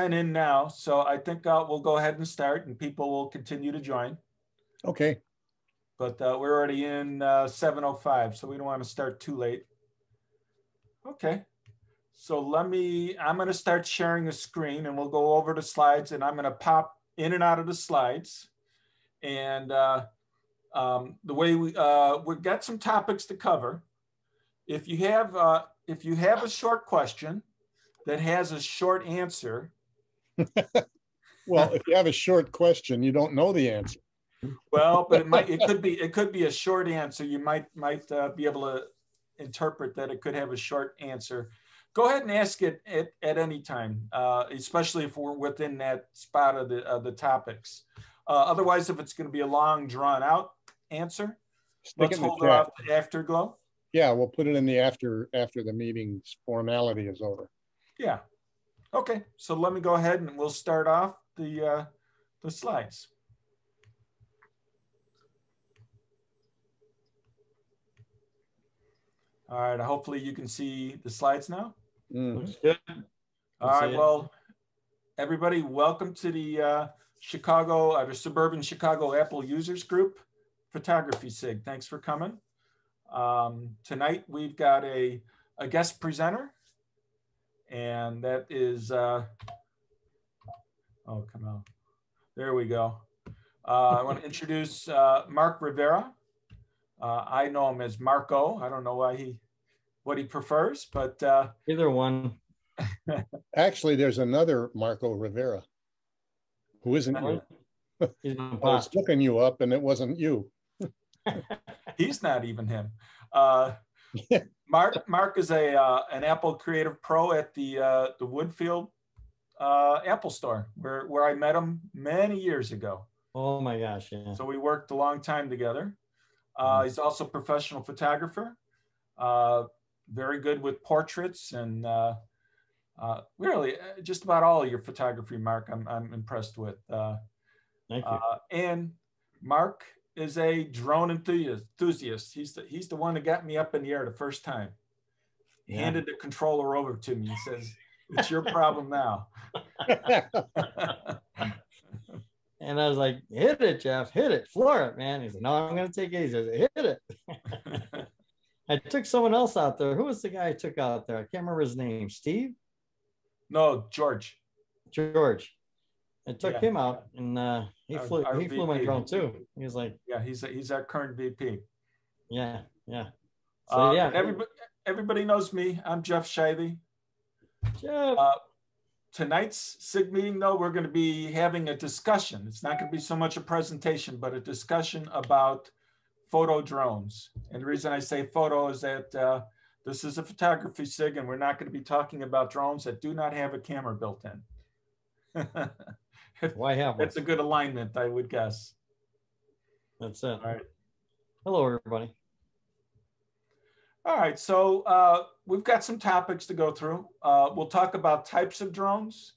10 in now, so I think we'll go ahead and start, and people will continue to join. Okay. But we're already in 7:05, so we don't want to start too late. Okay. So I'm going to start sharing the screen, and we'll go over the slides, and I'm going to pop in and out of the slides. And the way we've got some topics to cover. If you have a short question that has a short answer. Well, if you have a short question, you don't know the answer. Well, but it could be a short answer. You might be able to interpret that it could have a short answer. Go ahead and ask it at any time, especially if we're within that spot of the topics. Otherwise, if it's going to be a long, drawn-out answer, let's hold it off to Afterglow. Yeah, we'll put it in the after the meeting's formality is over. Yeah. Okay. So let me go ahead and we'll start off the slides. All right. Hopefully you can see the slides now. Looks good. All right. Well, everybody, welcome to the the Suburban Chicago Apple Users Group Photography SIG. Thanks for coming. Tonight we've got a guest presenter, and that is oh, come on, there we go. I want to introduce Mark Rivera. I know him as Marco. I don't know what he prefers, but either one. Actually, there's another Marco Rivera who isn't you. I was looking you up and it wasn't you. He's not even him. Mark is an Apple Creative Pro at the Woodfield Apple Store, where I met him many years ago. Oh my gosh! Yeah. So we worked a long time together. He's also a professional photographer, very good with portraits, and really just about all of your photography, Mark, I'm impressed with. Thank you. And Mark is a drone enthusiast. He's the one that got me up in the air the first time. He handed the controller over to me. He says, "It's your problem now." And I was like, "Hit it, Jeff. Hit it. Floor it, man." He said, "No, I'm going to take it easy." I said, "Hit it." I took someone else out there. Who was the guy I took out there? I can't remember his name. Steve? No, George. George. I took him out, and he flew my drone too. He was like, "Yeah, he's our current VP." Yeah. So yeah, everybody knows me. I'm Jeff Shivey. Jeff. Tonight's SIG meeting, though, we're going to be having a discussion. It's not going to be so much a presentation, but a discussion about photo drones. And the reason I say photo is that this is a photography SIG, and we're not going to be talking about drones that do not have a camera built in. Why have one? That's a good alignment, I would guess. That's it. All right. Hello, everybody. All right, so we've got some topics to go through. We'll talk about types of drones,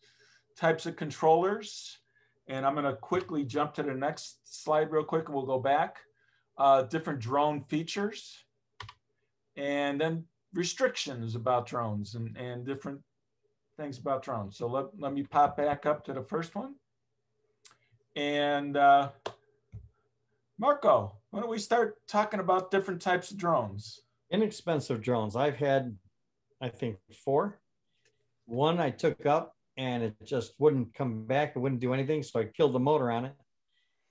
types of controllers, and I'm going to quickly jump to the next slide real quick, and we'll go back. Different drone features, and then restrictions about drones and different things about drones. So let me pop back up to the first one. And Marco, why don't we start talking about different types of drones? Inexpensive drones. I've had, I think, 4. One I took up and it just wouldn't come back. It wouldn't do anything. So I killed the motor on it.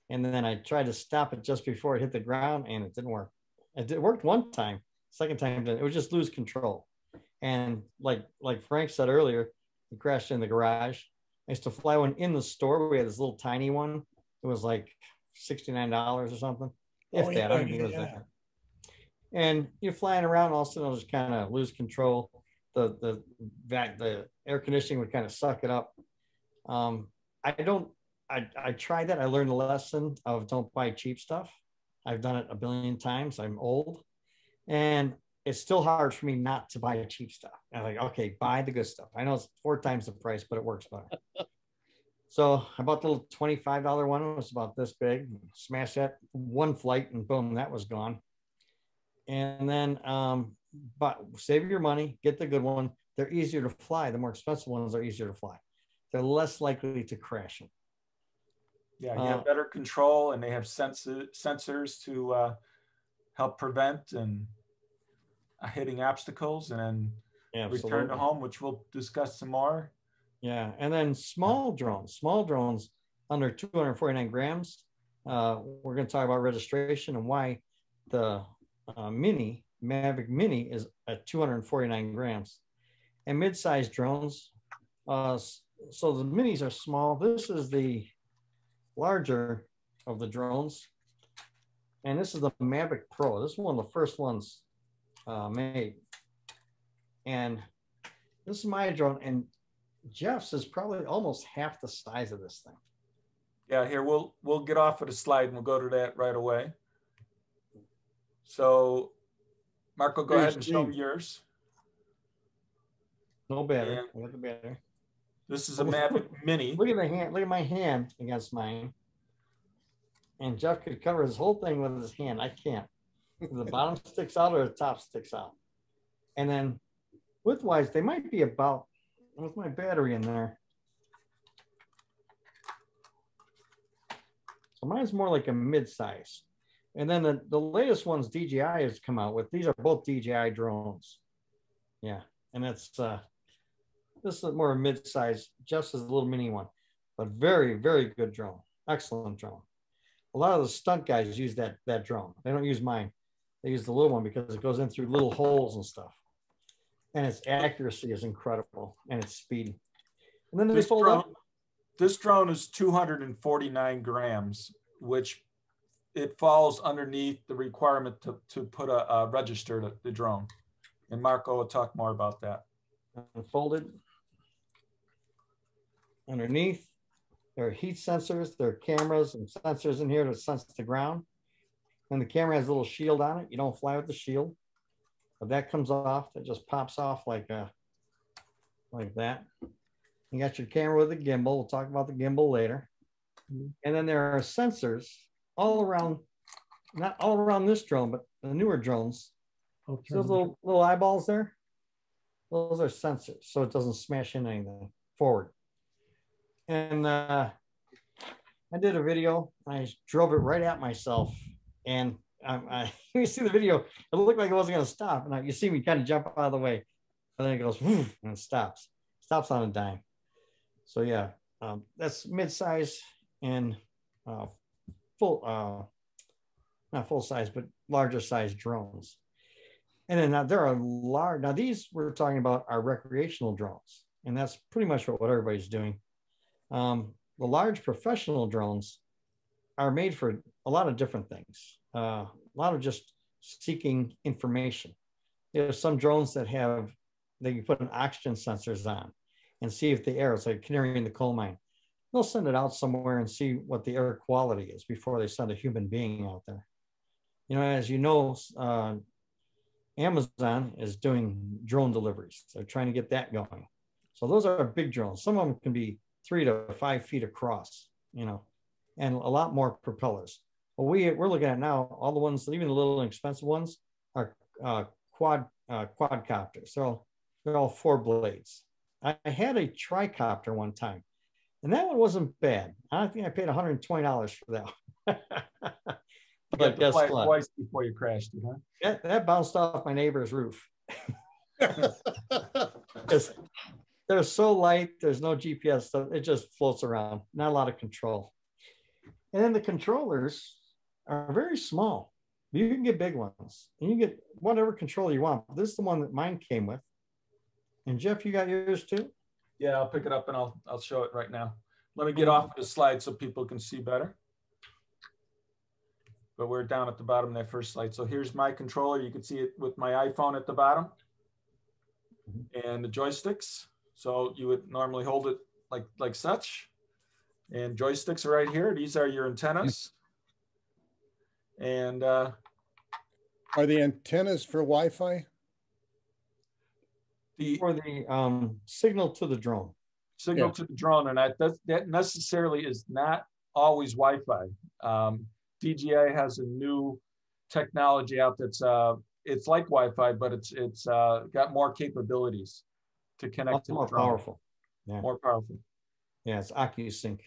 And then I tried to stop it just before it hit the ground and it didn't work. It worked one time. Second time, it would just lose control. And like Frank said earlier, it crashed in the garage. I used to fly one in the store. We had this little tiny one. It was like $69 or something. If that, I don't think it was that. And you're flying around, all of a sudden it'll just kind of lose control. The air conditioning would kind of suck it up. I tried that. I learned a lesson of don't buy cheap stuff. I've done it a billion times. I'm old. And it's still hard for me not to buy cheap stuff. I'm like, okay, buy the good stuff. I know it's 4 times the price, but it works better. So I bought the little $25 one. It was about this big. Smashed that one flight and boom, that was gone. And then, but save your money, get the good one. They're easier to fly. The more expensive ones are easier to fly. they're less likely to crash them. Yeah, you have better control, and they have sensors to help prevent and hitting obstacles, and then return to home, which we'll discuss some more. Yeah, and then small drones under 249 grams. We're going to talk about registration and why the Mavic Mini is at 249 grams. And mid-sized drones, so the minis are small. This is the larger of the drones. And this is the Mavic Pro. This is one of the first ones made. And this is my drone. And Jeff's is probably almost half the size of this thing. Yeah, here, we'll get off of the slide and we'll go to that right away. So, Marco, go ahead and show me yours. No better. I got the better. This is a Mavic Mini. Look at the hand. Look at my hand against mine. And Jeff could cover his whole thing with his hand. I can't. The bottom sticks out or the top sticks out. And then width-wise, they might be about, with my battery in there. So mine's more like a mid-size. And then the latest ones DJI has come out with. These are both DJI drones. Yeah. And it's this is more a mid-size. Jeff's is a little mini one, but very, very good drone. Excellent drone. A lot of the stunt guys use that drone. They don't use mine. They use the little one because it goes in through little holes and stuff. And its accuracy is incredible, and its speed. And then they fold up. This drone is 249 grams, which it falls underneath the requirement to put a register to the drone. And Marco will talk more about that. Folded. Underneath, there are heat sensors, there are cameras and sensors in here to sense the ground. And the camera has a little shield on it. You don't fly with the shield. But that comes off, it just pops off like that. You got your camera with a gimbal. We'll talk about the gimbal later. And then there are sensors all around, not all around this drone, but the newer drones. So those little eyeballs there, those are sensors, so it doesn't smash into anything forward. And I did a video. I drove it right at myself, and you see the video. It looked like it wasn't going to stop. And you see me kind of jump out of the way, and then it goes woof, and it stops. Stops on a dime. So yeah, that's mid-size and full, not full size, but larger size drones. And then now there are large. Now these we're talking about are recreational drones, and that's pretty much what everybody's doing. The large professional drones are made for a lot of different things. A lot of just seeking information. There's some drones that you put an oxygen sensors on and see if the air, it's like canary in the coal mine. They'll send it out somewhere and see what the air quality is before they send a human being out there. You know, as you know, Amazon is doing drone deliveries. They're trying to get that going. So those are big drones. Some of them can be 3 to 5 feet across, you know, and a lot more propellers. But we're looking at now, all the ones, even the little inexpensive ones, are quadcopters. So they're all 4 blades. I had a tricopter one time, and that one wasn't bad. I think I paid $120 for that. But guess what? Twice before you crashed it, huh? That bounced off my neighbor's roof. They're so light, there's no GPS, so it just floats around. Not a lot of control. And then the controllers are very small. You can get big ones, and you get whatever controller you want. This is the one that mine came with. And Jeff, you got yours too? Yeah, I'll pick it up and I'll show it right now. Let me get off of the slide so people can see better. But we're down at the bottom of that first slide. So here's my controller. You can see it with my iPhone at the bottom and the joysticks. So you would normally hold it like such. And joysticks are right here. These are your antennas. And are the antennas for Wi-Fi? For the signal to the drone. Signal to the drone, and that necessarily is not always Wi-Fi. DJI has a new technology out that's it's like Wi-Fi, but it's got more capabilities to connect to the drone. Powerful. Yeah. More powerful. Yeah, it's OcuSync.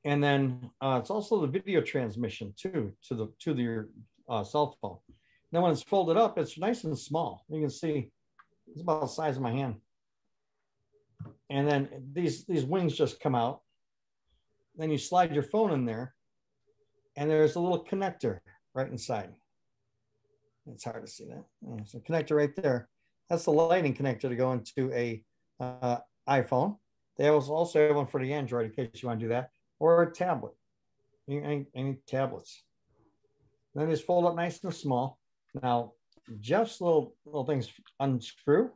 And then it's also the video transmission too to your cell phone. Then when it's folded up, it's nice and small. You can see it's about the size of my hand. And then these wings just come out. Then you slide your phone in there, and there's a little connector right inside. It's hard to see that. There's a connector right there. That's the lightning connector to go into a iPhone. They also have one for the Android in case you want to do that, or a tablet. Any tablets. Then just fold up nice and small. Now, Jeff's little things unscrew,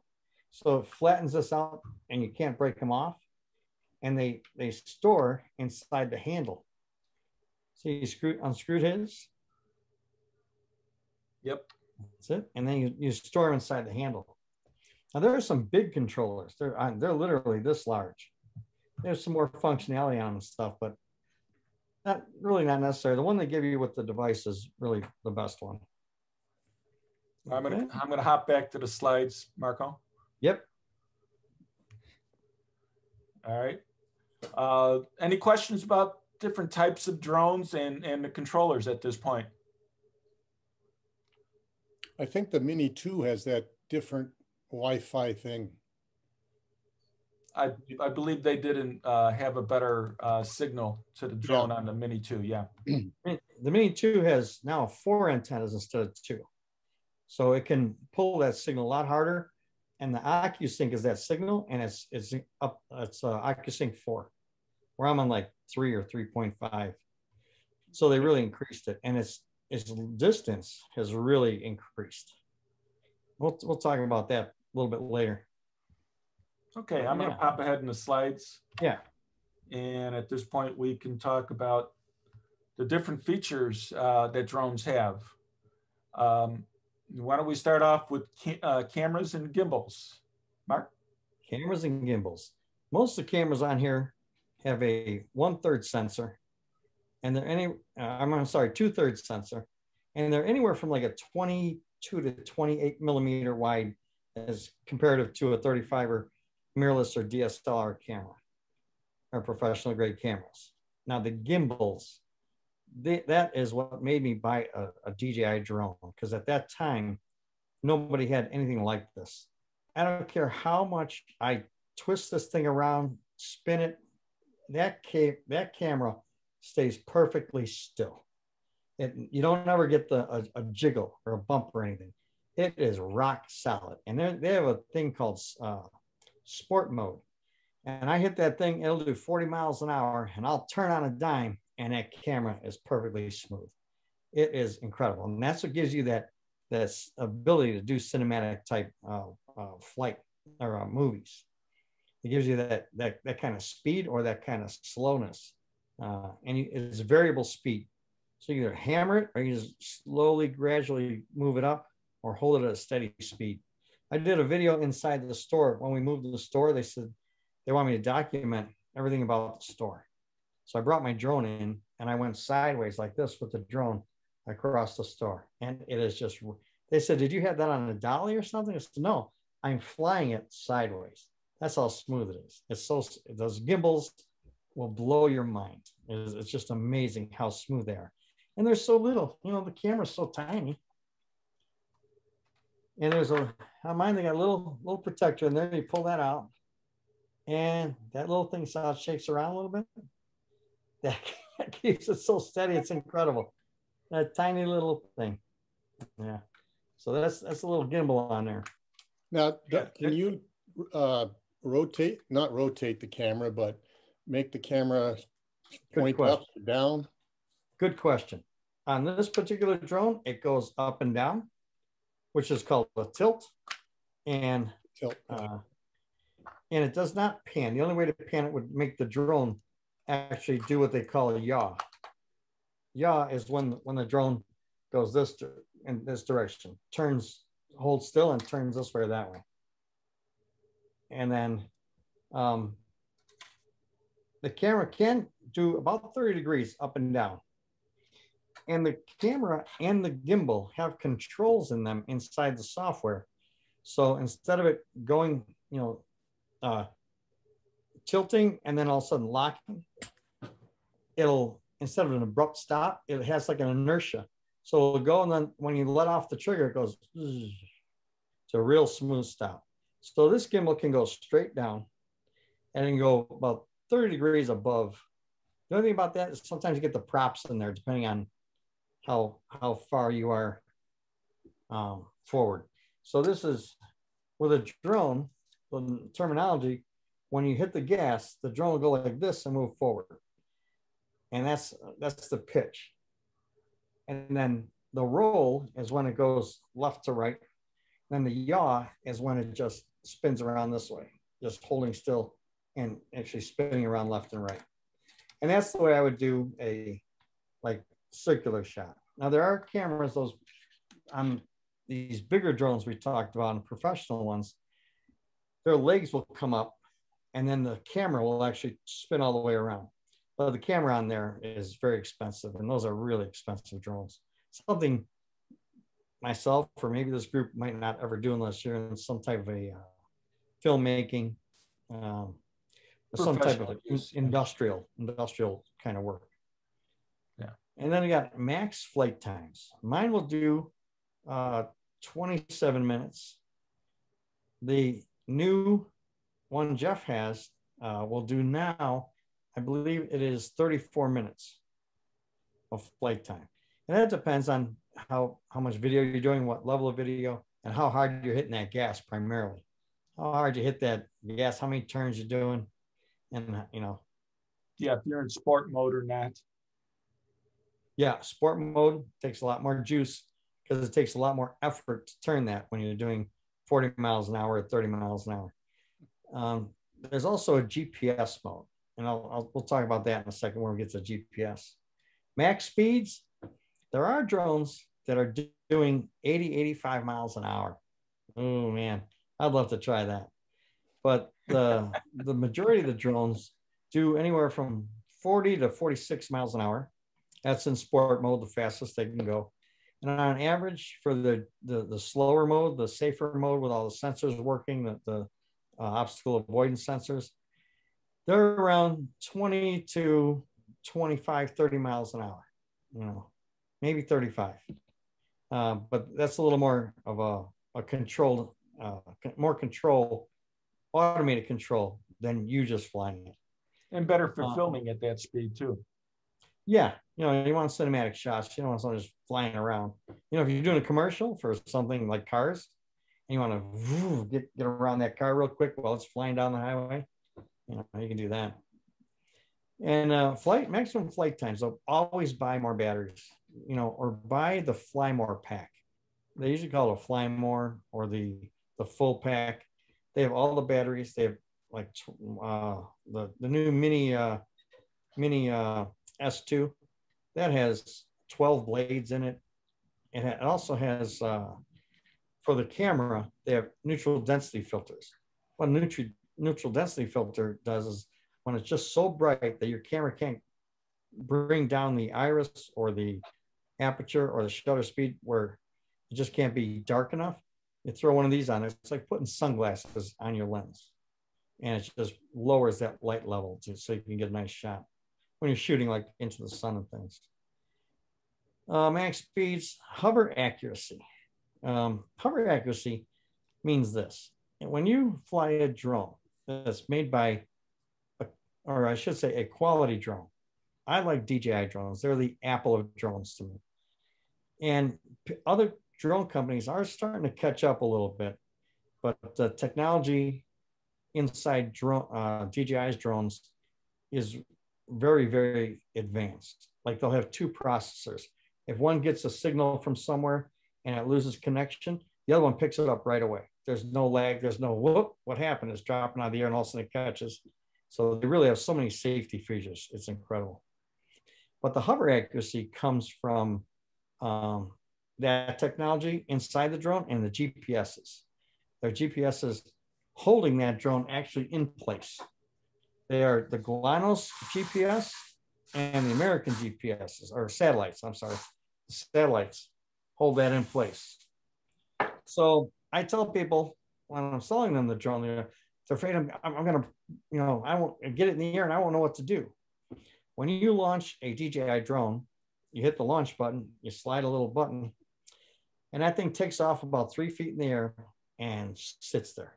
so it flattens this out, and you can't break them off. And they store inside the handle. So you unscrewed his. Yep. That's it. And then you store them inside the handle. Now there are some big controllers. They're literally this large. There's some more functionality on them and stuff, but not necessary. The one they give you with the device is really the best one. I'm gonna hop back to the slides, Marco. Yep. All right. Any questions about different types of drones and the controllers at this point? I think the Mini 2 has that different Wi-Fi thing. I believe they didn't have a better signal to the drone on the Mini 2, yeah. The Mini 2 has now 4 antennas instead of 2. So it can pull that signal a lot harder. And the OcuSync is that signal, and it's OcuSync 4, where I'm on like 3 or 3.5. So they really increased it, and its distance has really increased. We'll talk about that a little bit later. Okay, I'm going to pop ahead in the slides. Yeah. And at this point, we can talk about the different features that drones have. Why don't we start off with cameras and gimbals? Mark? Cameras and gimbals. Most of the cameras on here have a 1/3 sensor, and they're 2/3 sensor, and they're anywhere from like a 22 to 28 millimeter wide as comparative to a 35 mirrorless or DSLR camera or professional grade cameras. Now the gimbals, that is what made me buy a DJI drone, because at that time, nobody had anything like this. I don't care how much I twist this thing around, spin it, that camera stays perfectly still. You don't ever get a jiggle or a bump or anything. It is rock solid. And they have a thing called sport mode. And I hit that thing, it'll do 40 miles an hour, and I'll turn on a dime, and that camera is perfectly smooth. It is incredible. And that's what gives you that ability to do cinematic type flight or movies. It gives you that kind of speed or that kind of slowness. It's variable speed. So you either hammer it or you just slowly, gradually move it up or hold it at a steady speed. I did a video inside the store. When we moved to the store, they said they want me to document everything about the store. So I brought my drone in, and I went sideways like this with the drone across the store. And it is just, they said, did you have that on a dolly or something? I said, no, I'm flying it sideways. That's how smooth it is. Those gimbals will blow your mind. It's just amazing how smooth they are. And they're so little, the camera's so tiny. And on mine, they got a little protector in there. You pull that out, and that little thing shakes around a little bit. That keeps it so steady. It's incredible. That tiny little thing. Yeah. So that's a little gimbal on there. Now, can you not rotate the camera, but make the camera point up or down? Good question. On this particular drone, it goes up and down, which is called a tilt. And it does not pan. The only way to pan it would make the drone actually do what they call a yaw. Yaw is when the drone goes in this direction, holds still and turns this way or that way. And then the camera can do about 30 degrees up and down. And the camera and the gimbal have controls in them inside the software. So instead of it going, tilting and then all of a sudden locking, it'll, instead of an abrupt stop, it has like an inertia. So it'll go, and then when you let off the trigger, it goes, it's a real smooth stop. So this gimbal can go straight down and it can go about 30 degrees above. The only thing about that is sometimes you get the props in there, depending on how far you are forward. So this is, with a drone, the terminology, when you hit the gas, the drone will go like this and move forward. And that's the pitch. And then the roll is when it goes left to right. Then the yaw is when it just spins around this way, just holding still and actually spinning around left and right. And that's the way I would do a like circular shot. Now there are cameras, those on these bigger drones we talked about, and professional ones, their legs will come up and then the camera will actually spin all the way around. But the camera on there is very expensive, and those are really expensive drones. Something myself, or maybe this group, might not ever do unless you're in some type of a filmmaking, some type of industrial kind of work. Yeah. And then we got max flight times. Mine will do 27 minutes. The new one Jeff has will do now, I believe it is 34 minutes of flight time. And that depends on how much video you're doing, what level of video, and how hard you're hitting that gas primarily. How hard you hit that gas, how many turns you're doing, and you know. Yeah, if you're in sport mode or not. Yeah, sport mode takes a lot more juice because it takes a lot more effort to turn that when you're doing 40 miles an hour or 30 miles an hour. There's also a GPS mode, and we'll talk about that in a second when we get to GPS. Max speeds, there are drones that are doing 80, 85 miles an hour. Oh man, I'd love to try that. But the majority of the drones do anywhere from 40 to 46 miles an hour. That's in sport mode, the fastest they can go. And on average, for the slower mode, the safer mode with all the sensors working, the obstacle avoidance sensors, they're around 20 to 25, 30 miles an hour, you know, maybe 35. But that's a little more of a controlled, more control, automated control than you just flying it. And better for filming at that speed too. Yeah, you know, you want cinematic shots. You don't want someone just flying around. You know, if you're doing a commercial for something like cars, and you want to get around that car real quick while it's flying down the highway, you know, you can do that. And maximum flight time. So always buy more batteries, you know, or buy the Fly More pack. They usually call it a Fly More or the full pack. They have all the batteries. They have like the new mini S2 that has 12 blades in it. It also has for the camera, they have neutral density filters. What a neutral density filter does is when it's just so bright that your camera can't bring down the iris or the aperture or the shutter speed, where it just can't be dark enough, you throw one of these on. It's like putting sunglasses on your lens, and it just lowers that light level so you can get a nice shot when you're shooting like into the sun and things. Max speeds, hover accuracy. Hover accuracy means this. When you fly a drone that's made by, or I should say a quality drone. I like DJI drones. They're the Apple of drones to me. And other drone companies are starting to catch up a little bit, but the technology inside DJI's drones is very, very advanced. Like they'll have two processors. If one gets a signal from somewhere and it loses connection, the other one picks it up right away. There's no lag, there's no whoop, what happened? It's dropping out of the air and all of a sudden it catches. So they really have so many safety features. It's incredible. But the hover accuracy comes from that technology inside the drone and the GPSs. Their GPSs holding that drone actually in place. They are the GLONASS GPS and the American GPSs, or satellites, I'm sorry. The satellites hold that in place. So I tell people when I'm selling them the drone, They're afraid I'm going to, you know, I won't get it in the air and I won't know what to do. When you launch a DJI drone, you hit the launch button, you slide a little button, and that thing takes off about 3 feet in the air and sits there.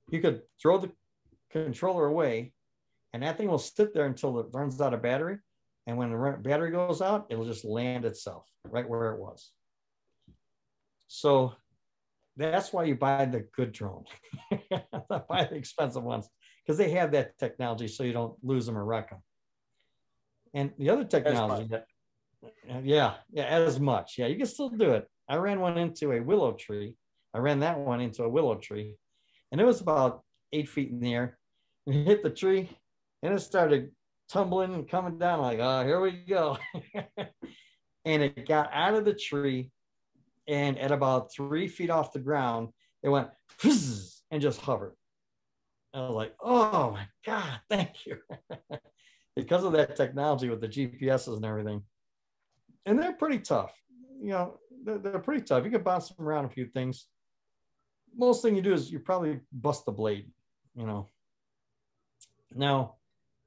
You could throw the controller away, and that thing will sit there until it runs out of battery. And when the battery goes out, it'll just land itself right where it was. So that's why you buy the good drone, not buy the expensive ones, because they have that technology so you don't lose them or wreck them. And the other technology that, as much. Yeah, you can still do it. I ran one into a willow tree. I ran that one into a willow tree, and it was about 8 feet in the air. It hit the tree, and it started tumbling and coming down. Like, oh, here we go. And it got out of the tree, and at about 3 feet off the ground, it went and just hovered. I was like, oh my God, thank you. Because of that technology with the GPSs and everything. And they're pretty tough. You know, they're pretty tough. You can bounce them around a few things. Most thing you do is you probably bust the blade, you know. Now,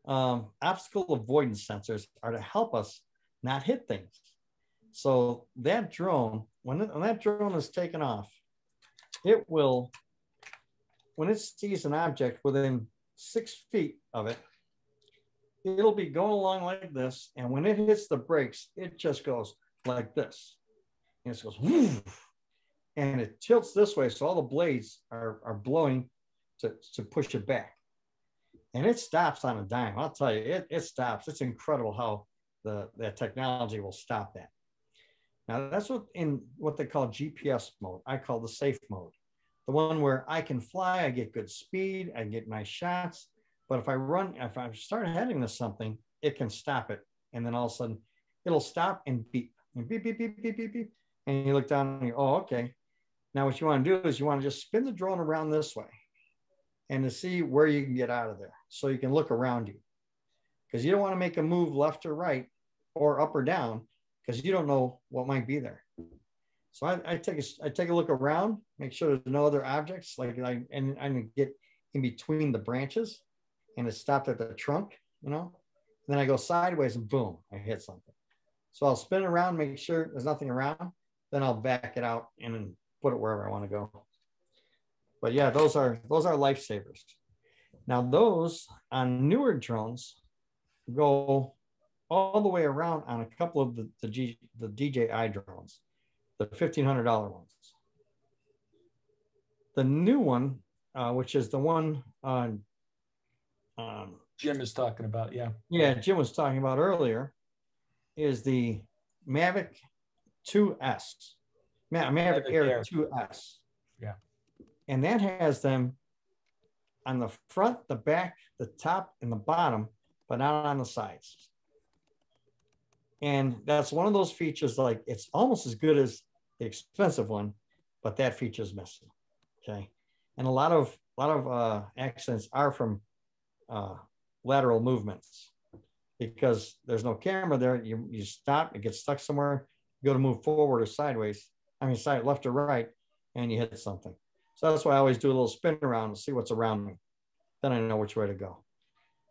obstacle avoidance sensors are to help us not hit things. So that drone, when that drone is taken off, it will, when it sees an object within 6 feet of it, it'll be going along like this. And when it hits the brakes, it just goes like this. And it goes, whoosh, and it tilts this way. So all the blades are blowing to push it back. And it stops on a dime. I'll tell you, it stops. It's incredible how that technology will stop that. Now that's what they call GPS mode. I call the safe mode. The one where I can fly, I get good speed, I get nice shots. But if I start heading to something, it can stop it. And then all of a sudden it'll stop and beep, and beep, beep, beep, beep, beep, beep. And you look down and you, oh, okay. Now what you want to do is you want to just spin the drone around this way and to see where you can get out of there. So you can look around you, because you don't want to make a move left or right or up or down, because you don't know what might be there. So I take a look around, make sure there's no other objects, and I get in between the branches, and it stopped at the trunk, you know. And then I go sideways and boom, I hit something. So I'll spin around, make sure there's nothing around, then I'll back it out and then put it wherever I want to go. But yeah, those are lifesavers. Now those on newer drones go all the way around on a couple of the DJI drones, the $1,500 ones. The new one, which is the one Jim is talking about, yeah. Yeah, Jim was talking about earlier, is the Mavic 2S. Mavic Air 2S. Yeah. And that has them on the front, the back, the top, and the bottom, but not on the sides. And that's one of those features, like it's almost as good as the expensive one, but that feature is missing. Okay. And a lot of accidents are from lateral movements, because there's no camera there. You stop, it gets stuck somewhere, you go to move forward or sideways, left or right, and you hit something. So that's why I always do a little spin around and see what's around me. Then I know which way to go.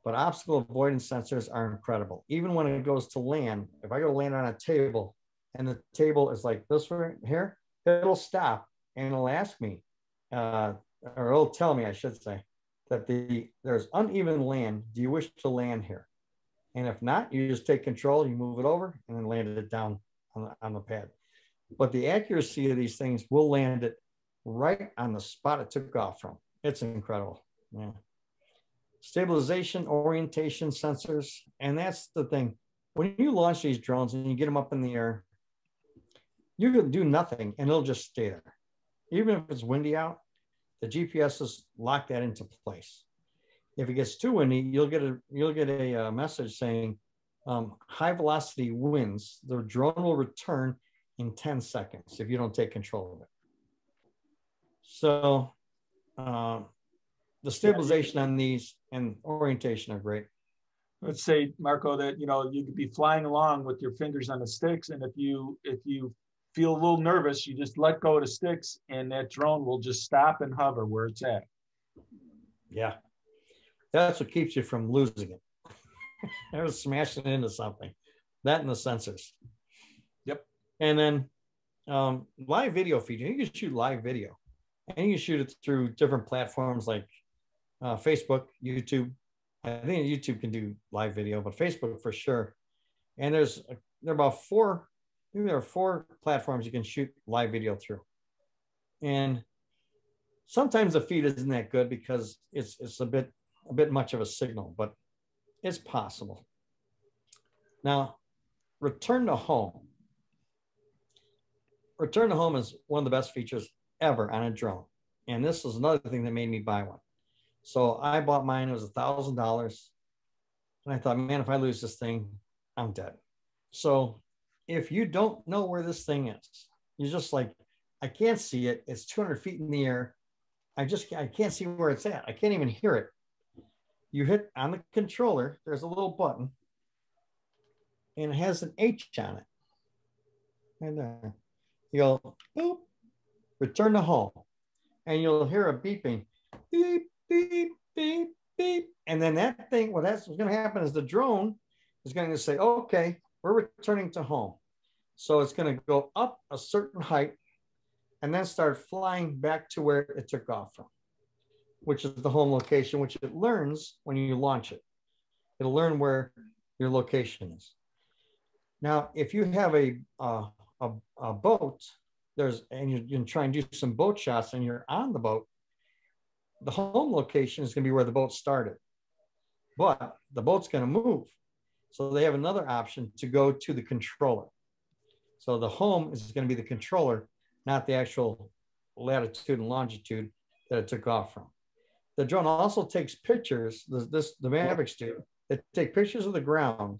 But obstacle avoidance sensors are incredible. Even when it goes to land, if I go to land on a table and the table is like this right here, it'll stop and it'll ask me, or it'll tell me, I should say, that there's uneven land. Do you wish to land here? And if not, you just take control, you move it over and then land it down on the pad. But the accuracy of these things will land it right on the spot it took off from. It's incredible. Yeah. Stabilization, orientation sensors. And that's the thing. When you launch these drones and you get them up in the air, you can do nothing and it'll just stay there. Even if it's windy out, the GPSs lock that into place. If it gets too windy, you'll get a message saying high velocity winds. The drone will return in 10 seconds if you don't take control of it. So the stabilization on these and orientation are great. Let's say, Marco, that you could be flying along with your fingers on the sticks, and if you feel a little nervous, you just let go of the sticks, and that drone will just stop and hover where it's at. Yeah. That's what keeps you from losing it. Or smashing into something. That and the sensors. Yep. And then live video feed. You can shoot live video. And you can shoot it through different platforms like Facebook, YouTube. I think YouTube can do live video, but Facebook for sure. And there are about four, I think there are 4 platforms you can shoot live video through. And sometimes the feed isn't that good because it's a bit much of a signal, but it's possible. Now, return to home. Return to home is one of the best features ever on a drone. And this is another thing that made me buy one. So I bought mine, it was $1,000. And I thought, man, if I lose this thing, I'm dead. So if you don't know where this thing is, you're just like, I can't see it. It's 200 feet in the air. I can't see where it's at. I can't even hear it. You hit on the controller, there's a little button, and it has an H on it. And there. You go, boop, return to home. And you'll hear a beeping, beep, beep, beep, beep. And then that thing, what's going to happen is the drone is going to say, okay, we're returning to home. So it's going to go up a certain height and then start flying back to where it took off from, which is the home location, which it learns when you launch it. It'll learn where your location is. Now, if you have a boat, and you're trying to do some boat shots and you're on the boat, the home location is going to be where the boat started, but the boat's going to move. So they have another option to go to the controller. So the home is going to be the controller, not the actual latitude and longitude that it took off from. The drone also takes pictures, the Mavics do, they take pictures of the ground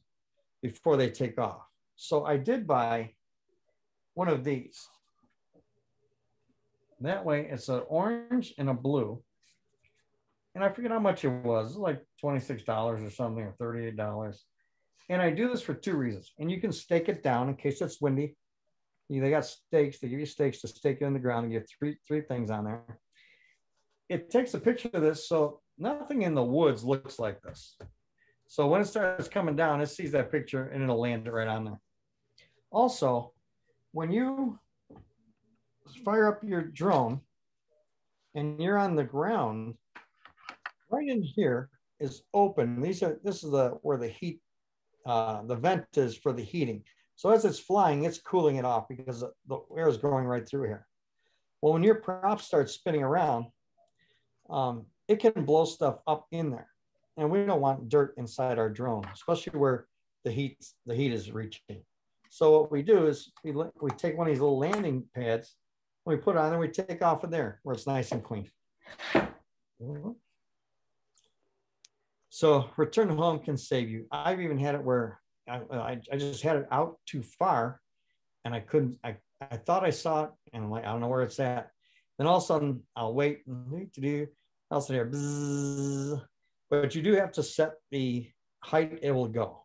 before they take off. So I did buy one of these. That way it's an orange and a blue. And I forget how much it was. It was like $26 or something, or $38. And I do this for 2 reasons. And you can stake it down in case it's windy. They got stakes. They give you stakes to stake it in the ground and get three things on there. It takes a picture of this, so nothing in the woods looks like this. So when it starts coming down, it sees that picture and it'll land it right on there. Also, when you fire up your drone and you're on the ground, right in here is open. This is where the heat, the vent is for the heating. So as it's flying, it's cooling it off because the air is going right through here. Well, when your prop starts spinning around, it can blow stuff up in there. And we don't want dirt inside our drone, especially where the heat is reaching. So what we do is we take one of these little landing pads, we put it on there, we take off of there where it's nice and clean. So return home can save you. I've even had it where I just had it out too far and I couldn't, I thought I saw it and I'm like, I don't know where it's at. Then all of a sudden I'll wait and I'll sit here, bzzz, but you do have to set the height it will go.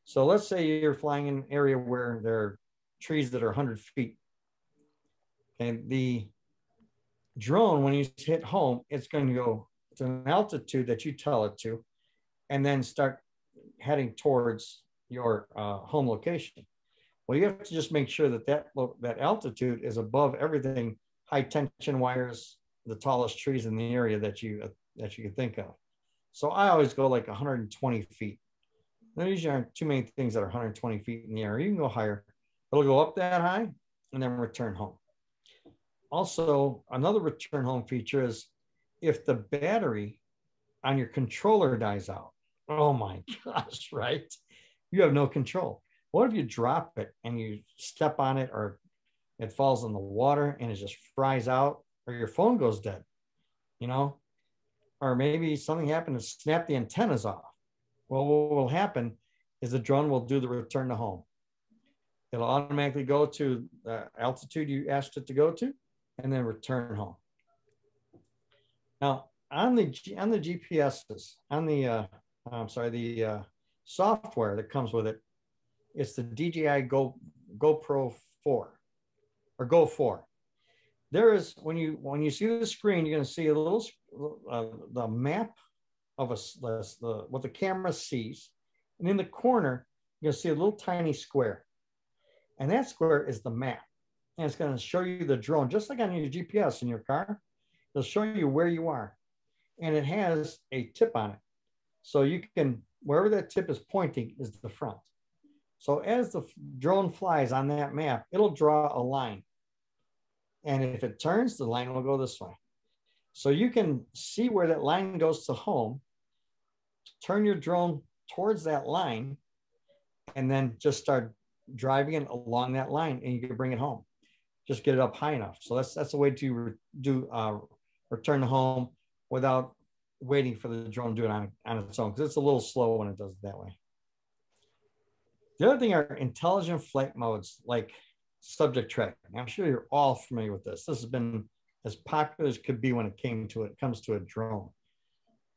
So let's say you're flying in an area where there are trees that are 100 feet. And the drone, when you hit home, it's going to go to an altitude that you tell it to, and then start heading towards your home location. Well, you have to just make sure that altitude is above everything, high tension wires, the tallest trees in the area that you can think of. So I always go like 120 feet. There usually aren't too many things that are 120 feet in the air. You can go higher. It'll go up that high and then return home. Also, another return home feature is if the battery on your controller dies out. Oh my gosh, right? You have no control. What if you drop it and you step on it, or it falls in the water and it just fries out, or your phone goes dead, or maybe something happened and snapped the antennas off. Well, what will happen is the drone will do the return to home. It'll automatically go to the altitude you asked it to go to and then return home. Now, on the GPSs, on the software that comes with it, it's the DJI GoPro 4 or Go 4. There is, when you see the screen, you're going to see a little the map of what the camera sees. And in the corner, you'll see a little tiny square. And that square is the map. And it's going to show you the drone, just like on your GPS in your car. It'll show you where you are. And it has a tip on it. So you can, wherever that tip is pointing is the front. So as the drone flies on that map, it'll draw a line. And if it turns, the line will go this way. So you can see where that line goes to home, turn your drone towards that line, and then just start driving it along that line, and you can bring it home. Just get it up high enough. So that's a way to return to home without waiting for the drone to do it on its own, because it's a little slow when it does it that way. The other thing are intelligent flight modes like subject tracking. I'm sure you're all familiar with this. This has been as popular as could be when it comes to a drone.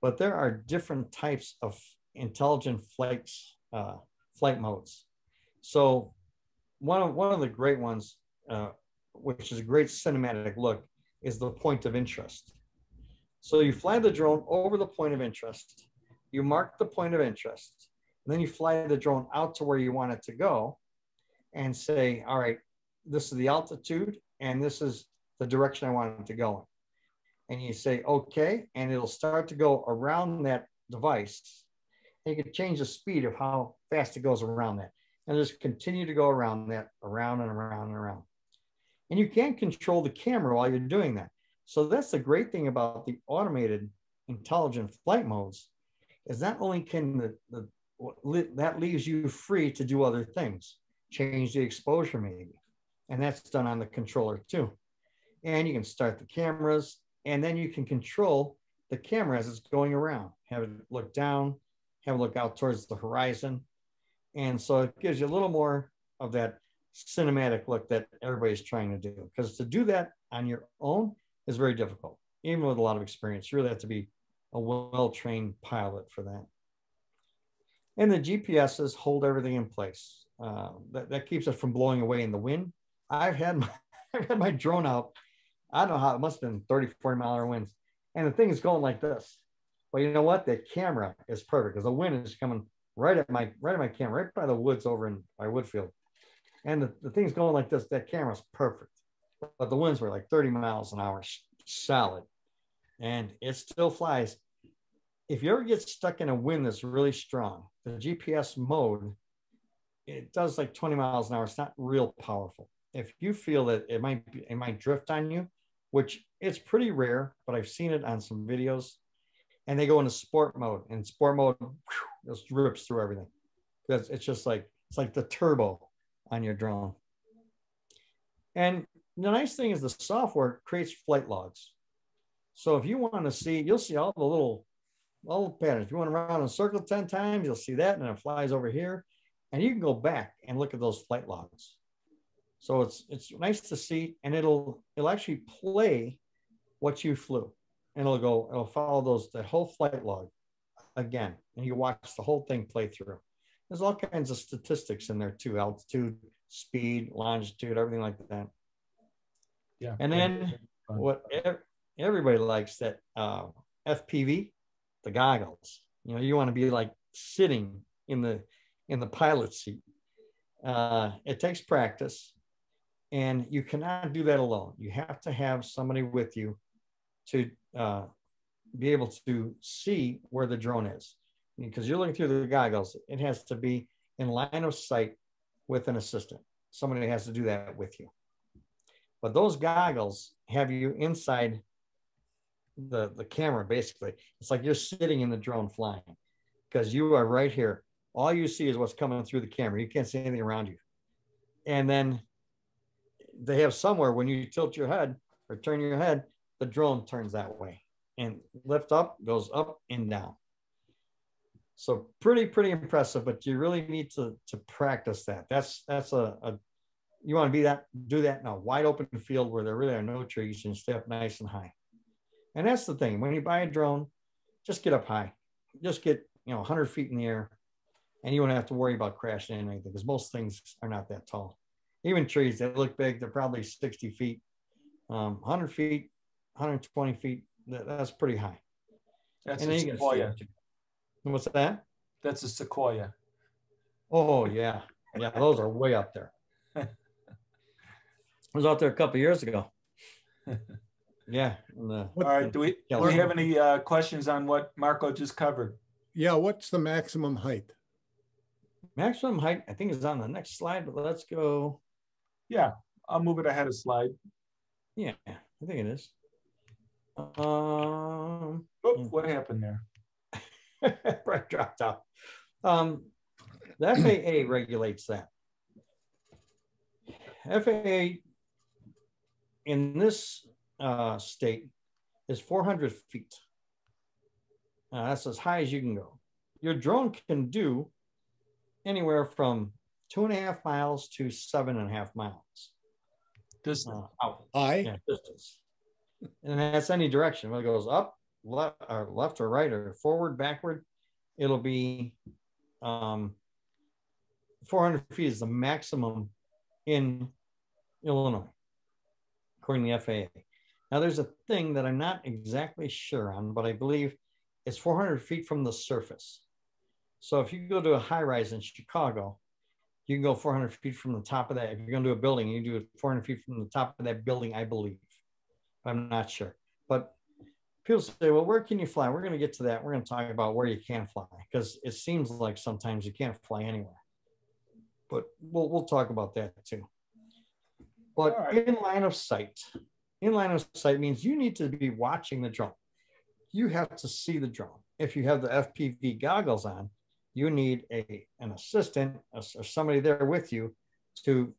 But there are different types of intelligent flight modes. So one of the great ones, which is a great cinematic look, is the point of interest. So you fly the drone over the point of interest, you mark the point of interest, and then you fly the drone out to where you want it to go and say, all right, this is the altitude and this is the direction I want it to go in. And you say, okay, and it'll start to go around that device. And you can change the speed of how fast it goes around that. And just continue to go around that, around and around and around. And you can control the camera while you're doing that. So that's the great thing about the automated intelligent flight modes, is not only can that leaves you free to do other things, change the exposure maybe. And that's done on the controller too. And you can start the cameras, and then you can control the camera as it's going around. Have it look down, have it look out towards the horizon. And so it gives you a little more of that cinematic look that everybody's trying to do. Because to do that on your own is very difficult. Even with a lot of experience, you really have to be a well-trained pilot for that. And the GPSs hold everything in place. That keeps it from blowing away in the wind. I've had my drone out. I don't know how, it must have been 30, 40 mile an hour winds. And the thing is going like this. Well, you know what? The camera is perfect because the wind is coming right at my camera, right by the woods over by Woodfield. And the thing's going like this. That camera's perfect. But the winds were like 30 miles an hour solid. And it still flies. If you ever get stuck in a wind that's really strong, the GPS mode, it does like 20 miles an hour. It's not real powerful. If you feel that it might drift on you, which it's pretty rare, but I've seen it on some videos, and they go into sport mode, and sport mode just rips through everything. Because it's just like, it's like the turbo on your drone. And the nice thing is the software creates flight logs. So if you want to see, you'll see all the patterns. If you want to run in a circle 10 times, you'll see that, and it flies over here. And you can go back and look at those flight logs. So it's nice to see, and it'll actually play what you flew. And it'll follow that whole flight log again. And you watch the whole thing play through. There's all kinds of statistics in there too, altitude, speed, longitude, everything like that. Yeah. And then what everybody likes, that FPV, the goggles. You know, you want to be like sitting in the pilot seat. It takes practice, and you cannot do that alone. You have to have somebody with you to be able to see where the drone is, because you're looking through the goggles. It has to be in line of sight with an assistant. Somebody has to do that with you. But those goggles have you inside the camera, basically. It's like you're sitting in the drone flying, because you are right here. All you see is what's coming through the camera. You can't see anything around you. And then they have somewhere, when you tilt your head or turn your head, the drone turns that way, and lift up, goes up and down. So pretty impressive, but you really need to practice that. That's you want to do that in a wide open field where there really are no trees, and stay up nice and high. And that's the thing. When you buy a drone, just get up high. Just get 100 feet in the air, and you won't have to worry about crashing into anything, because most things are not that tall. Even trees, they look big. They're probably 60 feet, 100 feet, 120 feet. that's pretty high. That's And a then you Sequoia. What's that? That's a Sequoia. Oh yeah, yeah, those are way up there. I was out there a couple of years ago. Yeah. All right. Do we have any questions on what Marco just covered? Yeah. What's the maximum height? Maximum height, I think, is on the next slide, but let's go. Yeah, I'll move it ahead a slide. Yeah, I think it is. What happened there? Brett dropped out. The FAA regulates that. FAA in this state is 400 feet. That's as high as you can go. Your drone can do anywhere from 2.5 miles to 7.5 miles. Distance. Out. High? Yeah, distance. And that's any direction. Whether it goes up, left or right, or forward, backward, it'll be 400 feet is the maximum in Illinois, according to the FAA. Now, there's a thing that I'm not exactly sure on, but I believe it's 400 feet from the surface. So if you go to a high rise in Chicago, you can go 400 feet from the top of that. If you're going to do a building, you do it 400 feet from the top of that building, I believe. I'm not sure. But people say, well, where can you fly? We're going to get to that. We're going to talk about where you can fly, because it seems like sometimes you can't fly anywhere. But we'll talk about that too. But right. In line of sight means you need to be watching the drone. You have to see the drone. If you have the FPV goggles on, you need an assistant or somebody there with you to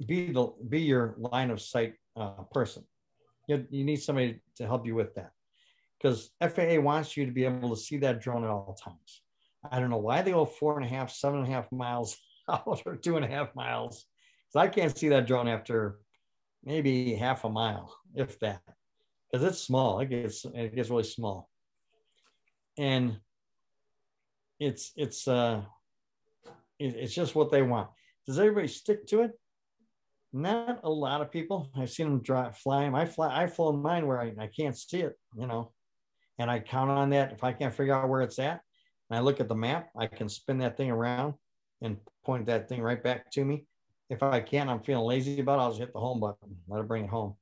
be your line of sight person. You need somebody to help you with that, because FAA wants you to be able to see that drone at all times. I don't know why they go 4.5, 7.5 miles out or 2.5 miles. So I can't see that drone after maybe half a mile, if that, because it's small. It gets really small, and it's just what they want. Does everybody stick to it? Not a lot of people. I've seen them fly them. I've flown mine where I can't see it, and I count on that. If I can't figure out where it's at, and I look at the map, I can spin that thing around and point that thing right back to me. If I can't, I'm feeling lazy about it, I'll just hit the home button, let it bring it home.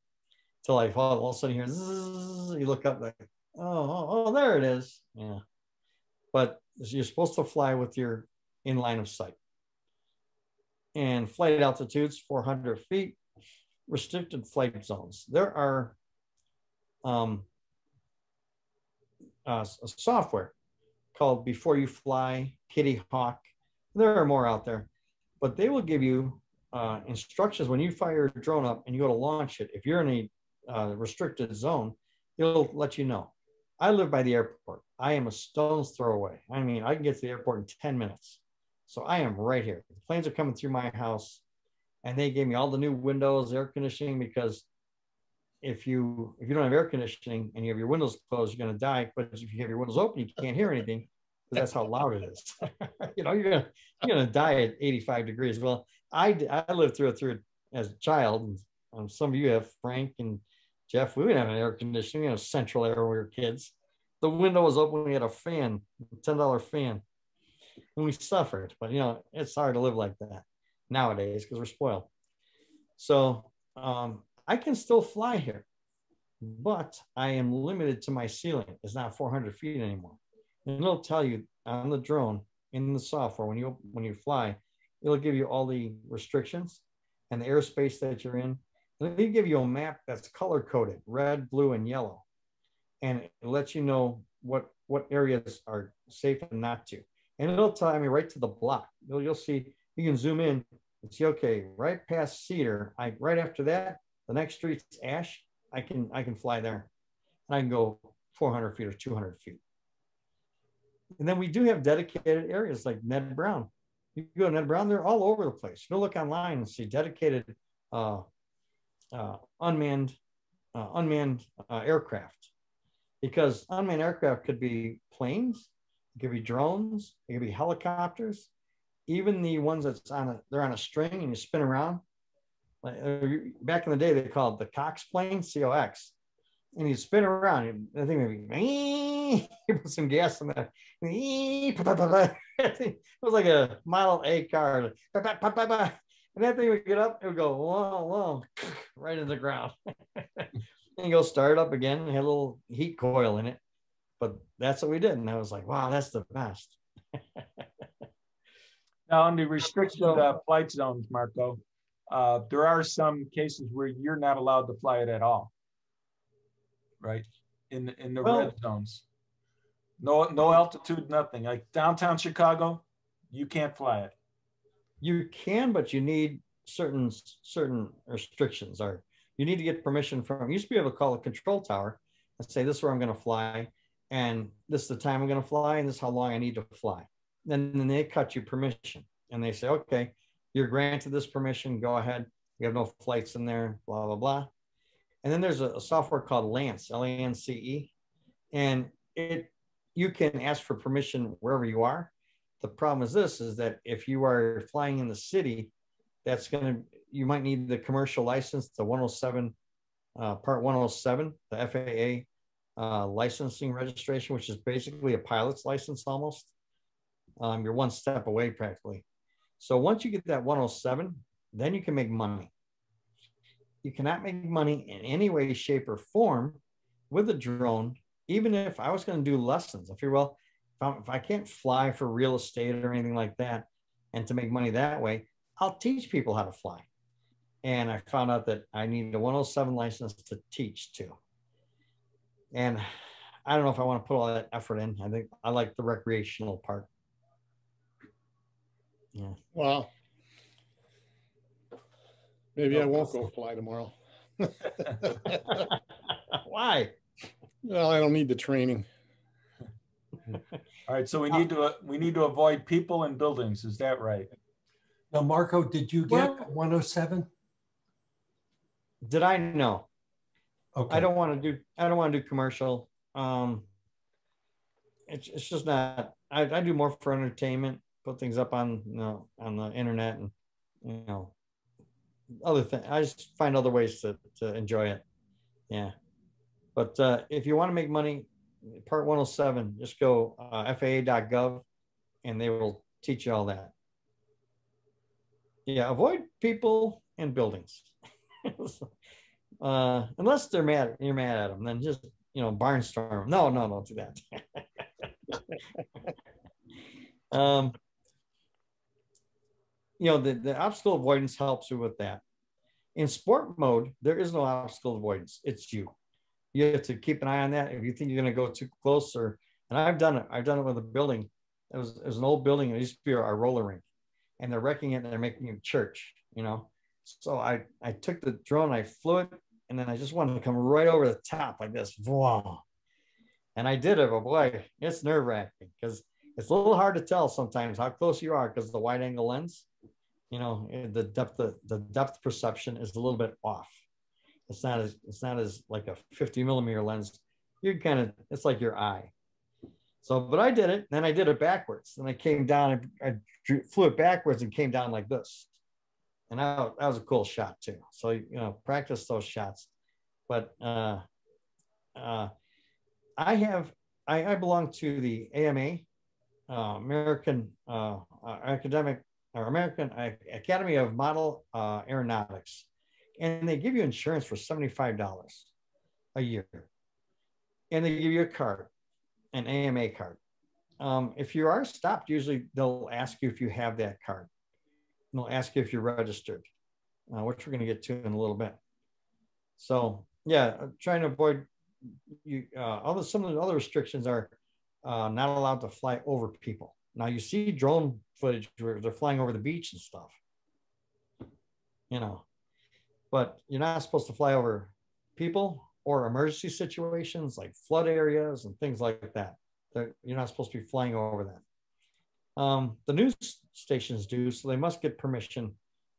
Until I fall, all of a sudden you hear, zzz, you look up like, oh, there it is. Yeah. But you're supposed to fly with your in line of sight. And flight altitudes, 400 feet, restricted flight zones. There are a software called Before You Fly, Kitty Hawk. There are more out there, but they will give you instructions when you fire your drone up and you go to launch it. If you're in a restricted zone, it'll let you know. I live by the airport. I am a stone's throw away. I mean, I can get to the airport in 10 minutes. So I am right here. The planes are coming through my house, and they gave me all the new windows, air conditioning, because if you don't have air conditioning and you have your windows closed, you're going to die. But if you have your windows open, you can't hear anything, because that's how loud it is. You're gonna die at 85 degrees. Well, I lived through it as a child, and some of you have, Frank and Jeff. We didn't have an air conditioning, central air when we were kids. The window was open. We had a fan, $10 fan, and we suffered. But it's hard to live like that nowadays because we're spoiled. So I can still fly here, but I am limited to my ceiling. It's not 400 feet anymore. And it'll tell you on the drone in the software when you fly, it'll give you all the restrictions and the airspace that you're in. And they give you a map that's color coded, red, blue, and yellow, and it lets you know what areas are safe and not to. And it'll tell me right to the block. You'll see. You can zoom in and see. Okay, right past Cedar. Right after that, the next street's Ash. I can fly there, and I can go 400 feet or 200 feet. And then we do have dedicated areas like Ned Brown. You go to Ned Brown, they're all over the place. You'll look online and see dedicated unmanned aircraft, because unmanned aircraft could be planes, it could be drones, it could be helicopters, even the ones they're on a string and you spin around. Back in the day, they called the Cox plane, COX. and you spin around. The thing would be, you put some gas in there. It was like a Model A car. And that thing would get up, it would go, whoa, whoa, right in the ground. And you go start it up again, and had a little heat coil in it. But that's what we did. And I was like, wow, that's the best. Now, on the restricted flight zones, Marco, there are some cases where you're not allowed to fly it at all, right? In the red zones. No altitude, nothing. Like downtown Chicago, you can't fly it. You can, but you need certain restrictions. Or you need to get permission from, you used to be able to call a control tower and say, this is where I'm going to fly, and this is the time I'm going to fly, and this is how long I need to fly. Then they cut you permission, and they say, okay, you're granted this permission, go ahead. You have no flights in there, blah, blah, blah. And then there's a software called Lance, Lance, and you can ask for permission wherever you are. The problem is this, is that if you are flying in the city, you might need the commercial license, the 107, part 107, the FAA licensing registration, which is basically a pilot's license almost. You're one step away practically. So once you get that 107, then you can make money. You cannot make money in any way, shape, or form with a drone. Even if I was going to do lessons, I figure, well, if I can't fly for real estate or anything like that, and to make money that way, I'll teach people how to fly. And I found out that I needed a 107 license to teach too. And I don't know if I want to put all that effort in. I think I like the recreational part. Yeah. Well, maybe I won't go fly tomorrow. Why? Well, I don't need the training. All right, so we need to avoid people and buildings. Is that right? Now, Marco, did you get 107? Did I? No. Okay. I don't want to do commercial. It's just not. I do more for entertainment. Put things up on the internet, and other things. I just find other ways to enjoy it. Yeah. But if you want to make money, part 107, just go FAA.gov, and they will teach you all that. Yeah, avoid people and buildings. Unless you're mad at them, then just barnstorm. No, don't do that. The obstacle avoidance helps you with that. In sport mode, there is no obstacle avoidance. It's you. You have to keep an eye on that. If you think you're going to go too close, and I've done it with a building. It was an old building. It used to be our roller rink, and they're wrecking it and they're making it church, So I took the drone, I flew it, and then I just wanted to come right over the top like this. Wow. And I did it, but boy, it's nerve-wracking because it's a little hard to tell sometimes how close you are because of the wide angle lens. The depth perception is a little bit off. It's not as like a 50 millimeter lens. It's like your eye. So, but I did it, then I did it backwards. Then I came down, I flew it backwards and came down like this. And that was a cool shot too. So, practice those shots. But I belong to the AMA, American Academy of Model Aeronautics. And they give you insurance for $75 a year. And they give you a card, an AMA card. If you are stopped, usually they'll ask you if you have that card. And they'll ask you if you're registered, which we're going to get to in a little bit. So yeah, trying to avoid some of the other restrictions are not allowed to fly over people. Now you see drone footage where they're flying over the beach and stuff, but you're not supposed to fly over people or emergency situations like flood areas and things like that. You're not supposed to be flying over that. The news stations do, so they must get permission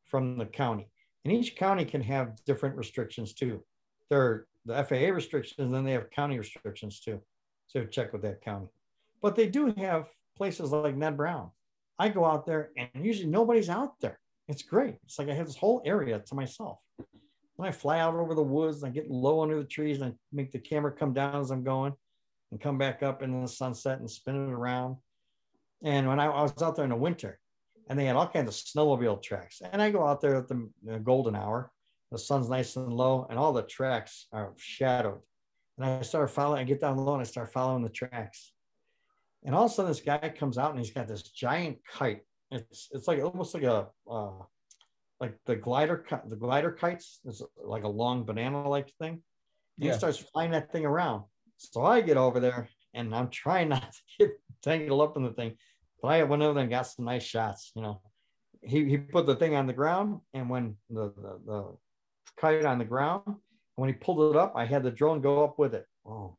from the county. And each county can have different restrictions too. There are the FAA restrictions, and then they have county restrictions too. So check with that county. But they do have places like Ned Brown. I go out there and usually nobody's out there. It's great. It's like I have this whole area to myself. And I fly out over the woods and I get low under the trees and I make the camera come down as I'm going and come back up into the sunset and spin it around. And when I was out there in the winter, and they had all kinds of snowmobile tracks, and I go out there at the golden hour, the sun's nice and low, and all the tracks are shadowed. And I start following, I get down low and I start following the tracks. And all of a sudden, this guy comes out and he's got this giant kite. It's like almost like a like the glider kites. It's like a long banana-like thing. And he starts flying that thing around. So I get over there and I'm trying not to get tangled up in the thing. But I went over there and got some nice shots. You know, he put the thing on the ground, and when the kite on the ground, when he pulled it up, I had the drone go up with it. Oh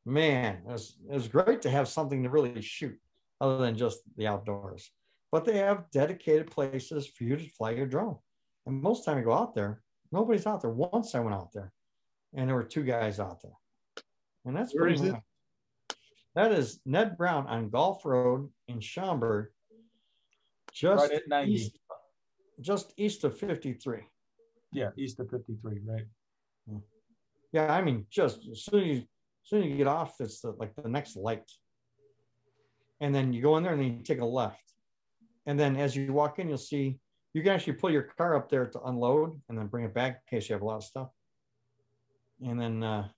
man, it was great to have something to really shoot other than just the outdoors. But they have dedicated places for you to fly your drone. And most of the time I go out there, nobody's out there. Once I went out there, and there were 2 guys out there. And that's where is it? That is Ned Brown on Gulf Road in Schaumburg, just right at 90. Just east of 53. Yeah, east of 53, right? Yeah, I mean, just as soon as you get off, it's like the next light. And then you go in there and then you take a left. And then as you walk in, you'll see, you can actually pull your car up there to unload and then bring it back in case you have a lot of stuff. And then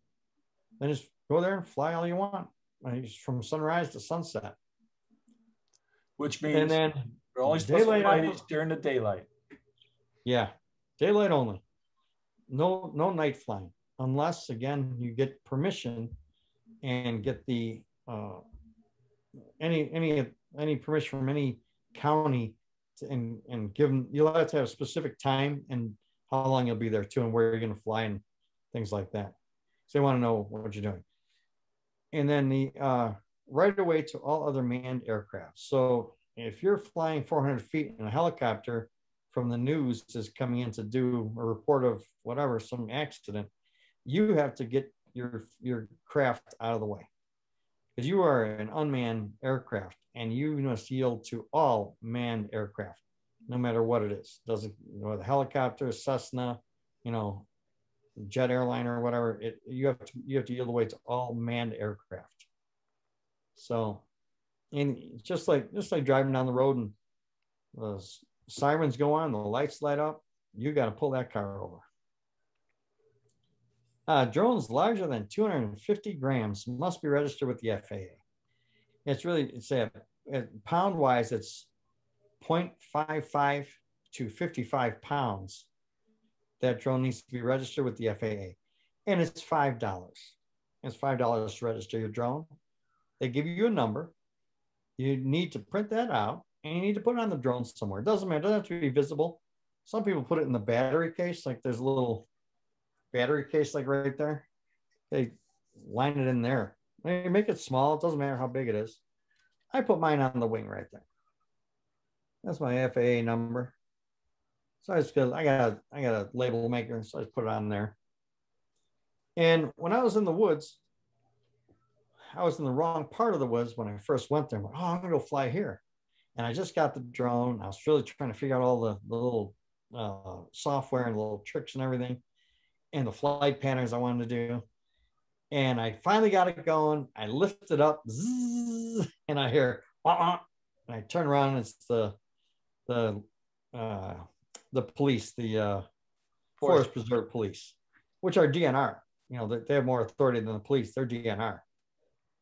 just go there and fly all you want, from sunrise to sunset. Which means and then we're only supposed to fly during the daylight. Yeah, daylight only. No night flying, unless again you get permission and get the any permission from any county and give them. You'll have to have a specific time and how long you'll be there too, and where you're going to fly and things like that. So they want to know what you're doing. And then the right away to all other manned aircraft. So if you're flying 400 feet in a helicopter from the news is coming in to do a report of whatever, some accident, you have to get your craft out of the way, because you are an unmanned aircraft and you must yield to all manned aircraft, no matter what it is. Doesn't, the helicopter, Cessna, jet airliner or whatever, you have to yield away to all manned aircraft. So, and just like driving down the road and the sirens go on, the lights light up, you got to pull that car over. Drones larger than 250 grams must be registered with the FAA. It's a pound wise, it's 0.55 to 55 pounds. That drone needs to be registered with the FAA, and it's $5. It's $5 to register your drone. They give you a number. You need to print that out, and you need to put it on the drone somewhere. It doesn't matter. It doesn't have to be visible. Some people put it in the battery case, like there's a little battery case like right there. They line it in there. They make it small. It doesn't matter how big it is. I put mine on the wing right there. That's my FAA number. So I got a label maker, so I put it on there. And when I was in the woods, I was in the wrong part of the woods when I first went there. I'm like, oh, I'm gonna go fly here. And I just got the drone. I was really trying to figure out all the little software and little tricks and everything, and the flight patterns I wanted to do. And I finally got it going. I lift it up, zzz, and I hear, and I turn around, and it's the police, the Forest Preserve Police, which are DNR. They have more authority than the police. They're DNR.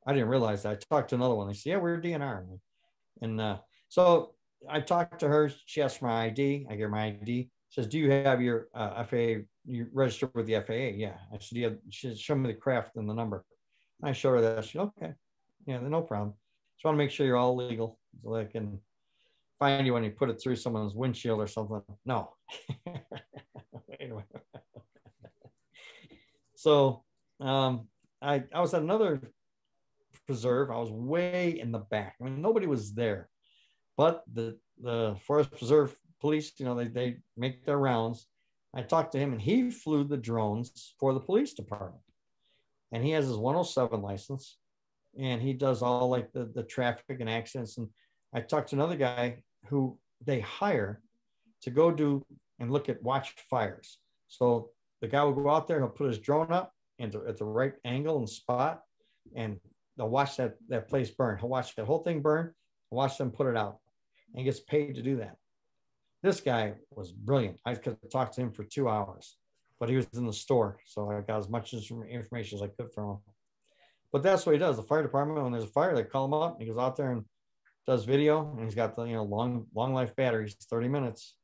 I didn't realize that. I talked to another one. They said, yeah, we're DNR. And so I talked to her. She asked for my ID. I gave her my ID. Says, do you have your FAA, you registered with the FAA? Yeah. I said, yeah. She said, show me the craft and the number. I showed her that. She said, okay. Yeah, no problem. Just want to make sure you're all legal so I can find you when you put it through someone's windshield or something. No. Anyway. So I was at another preserve. I was way in the back. I mean, nobody was there, but the Forest Preserve Police, they make their rounds. I talked to him, and he flew the drones for the police department, and he has his 107 license, and he does all like the traffic and accidents. And I talked to another guy who they hire to go do and watch fires. So the guy will go out there, he'll put his drone up and at the right angle and spot, and they'll watch that place burn. He'll watch that whole thing burn, watch them put it out, and gets paid to do that. This guy was brilliant. I could talk to him for 2 hours, but he was in the store, so I got as much information as I could from him. But that's what he does. The fire department, when there's a fire, they call him up, and he goes out there and does video, and he's got the long life batteries, 30 minutes.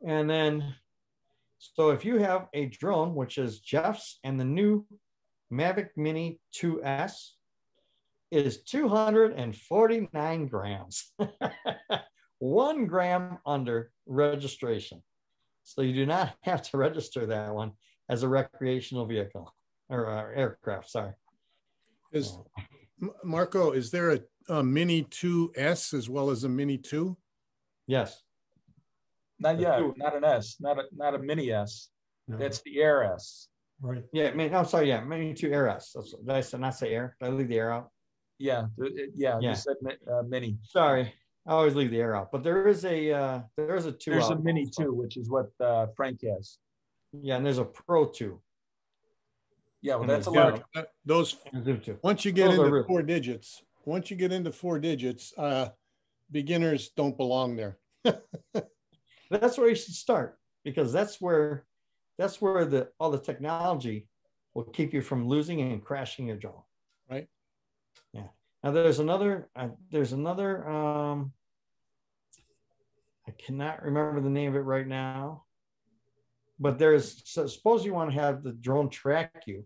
And then, so if you have a drone, which is Jeff's, and the new Mavic Mini 2S is 249 grams, 1 gram under registration. So you do not have to register that one as a recreational vehicle or aircraft, sorry. Marco, is there a Mini 2S as well as a Mini 2? Yes. Not yet, not an S, not a Mini S. No. That's the Air S. Right. Yeah, I'm sorry, yeah, Mini 2 Air S. Did I not say Air? Did I leave the Air out? Yeah, you said Mini. Sorry, I always leave the Air out. But there is a 2. There's a Mini 2, which is what Frank has. Yeah, and there's a Pro 2. Yeah, well, that's a large. Those once you get into 4 digits, beginners don't belong there. That's where you should start, because that's where all the technology will keep you from losing and crashing your drone. Right. Yeah. Now there's another. I cannot remember the name of it right now, but suppose you want to have the drone track you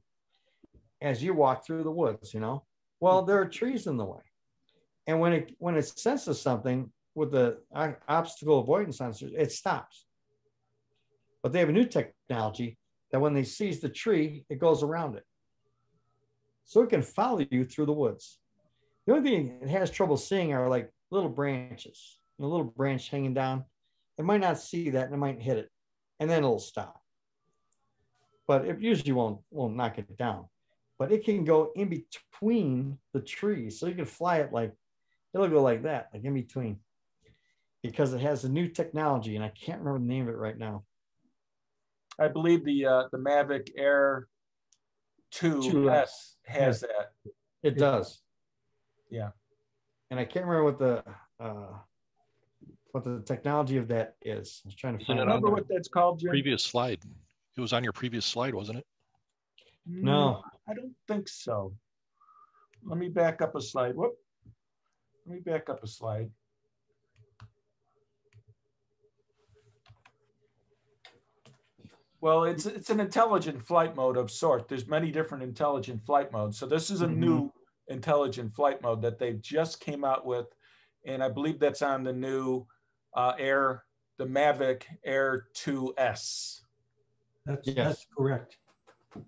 as you walk through the woods. Well, there are trees in the way, and when it senses something with the obstacle avoidance sensors, it stops. But they have a new technology that when they seize the tree, it goes around it. So it can follow you through the woods. The only thing it has trouble seeing are like little branches, a little branch hanging down. It might not see that and it might hit it, and then it'll stop. But it usually won't knock it down. But it can go in between the trees. So you can fly it it'll go like that, like in between, because it has a new technology, and I can't remember the name of it right now. I believe the Mavic Air 2S has that. It does. Yeah. And I can't remember what the technology of that is. I was trying to find out. Remember what that's called, Jim? Previous slide. It was on your previous slide, wasn't it? No, I don't think so. Let me back up a slide. Let me back up a slide. Well, it's an intelligent flight mode of sort. There's many different intelligent flight modes. So this is a new intelligent flight mode that they just came out with. And I believe that's on the new the Mavic Air 2S. That's correct.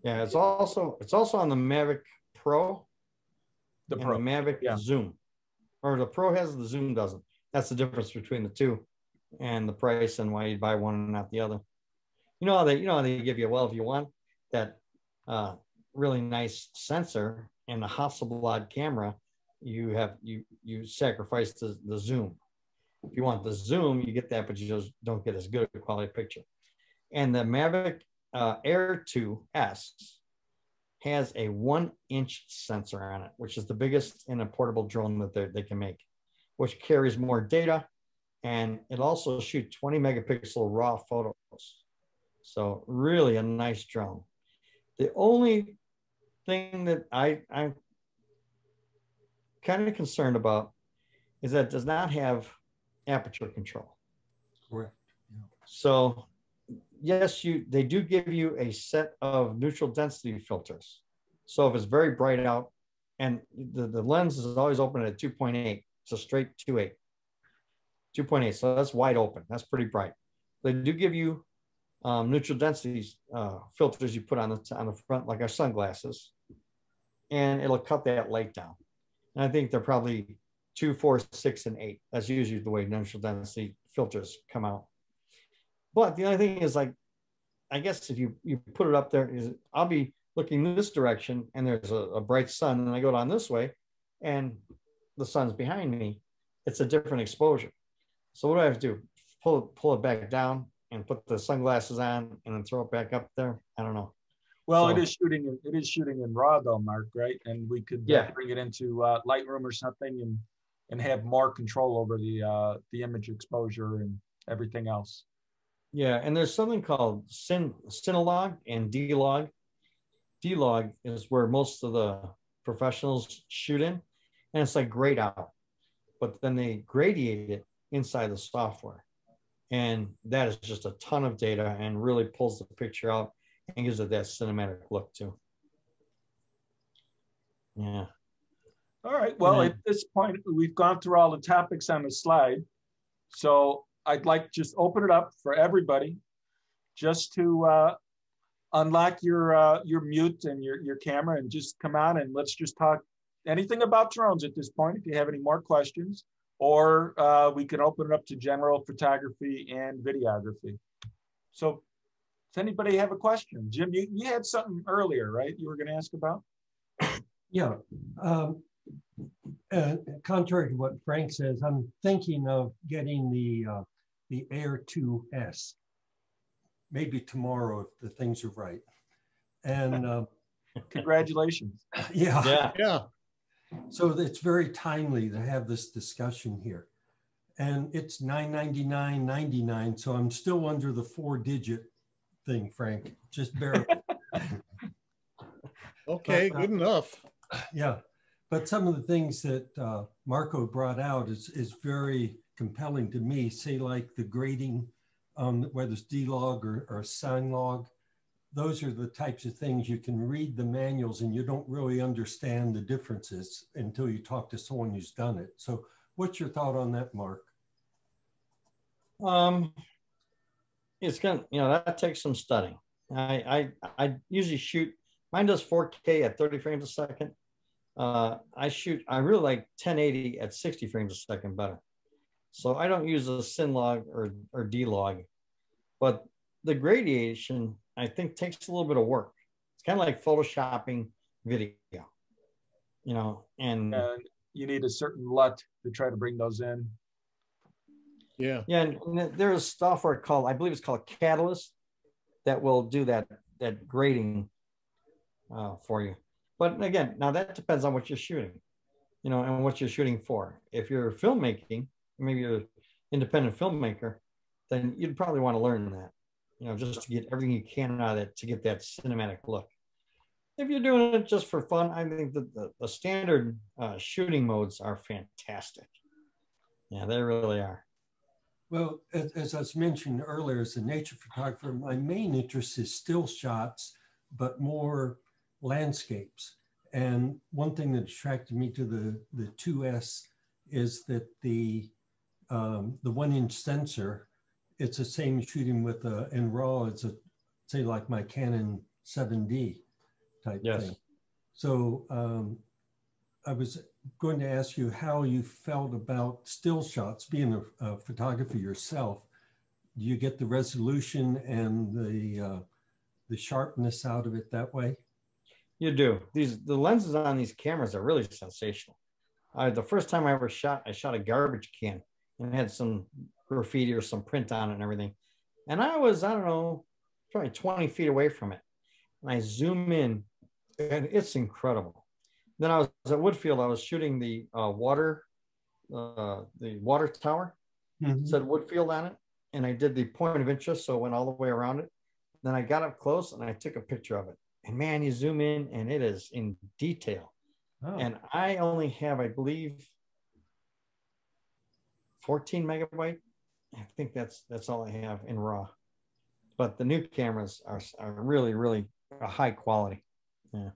Yeah, it's also on the Mavic Pro. The Mavic Zoom. Or the Pro has, the Zoom doesn't. That's the difference between the two and the price and why you buy one and not the other. You know how they give you, well, if you want that really nice sensor and a Hasselblad camera, you sacrifice the zoom. If you want the zoom, you get that, but you just don't get as good a quality picture. And the Mavic Air 2S has a 1-inch sensor on it, which is the biggest in a portable drone that they can make, which carries more data, and it also shoots 20 megapixel raw photos. So really a nice drone. The only thing that I'm kind of concerned about is that it does not have aperture control. Correct. Yeah. So yes, they do give you a set of neutral density filters. So if it's very bright out, and the lens is always open at 2.8, it's a straight 2.8. So that's wide open. That's pretty bright. They do give you neutral density filters you put on the front, like our sunglasses, and it'll cut that light down. And I think they're probably 2, 4, 6, and 8. That's usually the way neutral density filters come out. But the only thing is, like, I guess if you put it up there, I'll be looking this direction and there's a bright sun, and I go down this way and the sun's behind me. It's a different exposure. So what do I have to do? Pull it back down and put the sunglasses on and then throw it back up there. I don't know. Well, So- it is shooting in RAW though, Mark, right? And we could Yeah. bring it into Lightroom or something and have more control over the image exposure and everything else. Yeah, and there's something called Cinelog and D-Log. D-Log is where most of the professionals shoot in, and it's like grayed out, but then they gradiate it inside the software. And that is just a ton of data and really pulls the picture out and gives it that cinematic look too. Yeah. All right. Well, And at this point, we've gone through all the topics on the slide. So I'd like to just open it up for everybody just to unlock your mute and your camera and just come on and let's just talk anything about drones at this point if you have any more questions, or we can open it up to general photography and videography. So does anybody have a question? Jim, you had something earlier, right? You were going to ask about? Yeah. Contrary to what Frank says, I'm thinking of getting the Air 2S. Maybe tomorrow if the things are right. And Congratulations. yeah. Yeah. So it's very timely to have this discussion here. And it's $999.99. So I'm still under the 4-digit thing, Frank. Just bear with me. Okay, good enough. Yeah. But some of the things that Marco brought out is very compelling to me, say like the grading, whether it's D-Log or SIG. Those are the types of things you can read the manuals and you don't really understand the differences until you talk to someone who's done it. So what's your thought on that, Mark? It's gonna, that takes some studying. I usually shoot, mine does 4K at 30 frames a second. I really like 1080 at 60 frames a second better. So I don't use a SIG or D-Log, but the gradation, I think, takes a little bit of work. It's kind of like photoshopping video, and you need a certain LUT to try to bring those in. Yeah. Yeah, and there's software called, I believe it's called Catalyst, that will do that grading for you. But again, now that depends on what you're shooting, and what you're shooting for. If you're filmmaking, maybe you're an independent filmmaker, then you'd probably want to learn that, just to get everything you can out of it to get that cinematic look. If you're doing it just for fun, I think that the standard shooting modes are fantastic. Yeah, they really are. Well, as I was mentioned earlier, as a nature photographer, my main interest is still shots, but more landscapes. And one thing that attracted me to the 2S is that the 1-inch sensor, it's the same shooting with in RAW. It's say like my Canon 7D type thing. So I was going to ask you how you felt about still shots, being a photographer yourself. Do you get the resolution and the sharpness out of it that way? You do. The lenses on these cameras are really sensational. The first time I ever shot, I shot a garbage can and it had some graffiti or some print on it and everything. And I was, I don't know, probably 20 feet away from it. And I zoom in and it's incredible. Then I was at Woodfield, I was shooting the water tower. Mm-hmm. It said Woodfield on it. And I did the point of interest, so it went all the way around it. Then I got up close and I took a picture of it. And man, you zoom in and it is in detail. Oh. And I only have, I believe, 14 megabyte. I think that's all I have in RAW. But the new cameras are really, really a high quality. Yeah.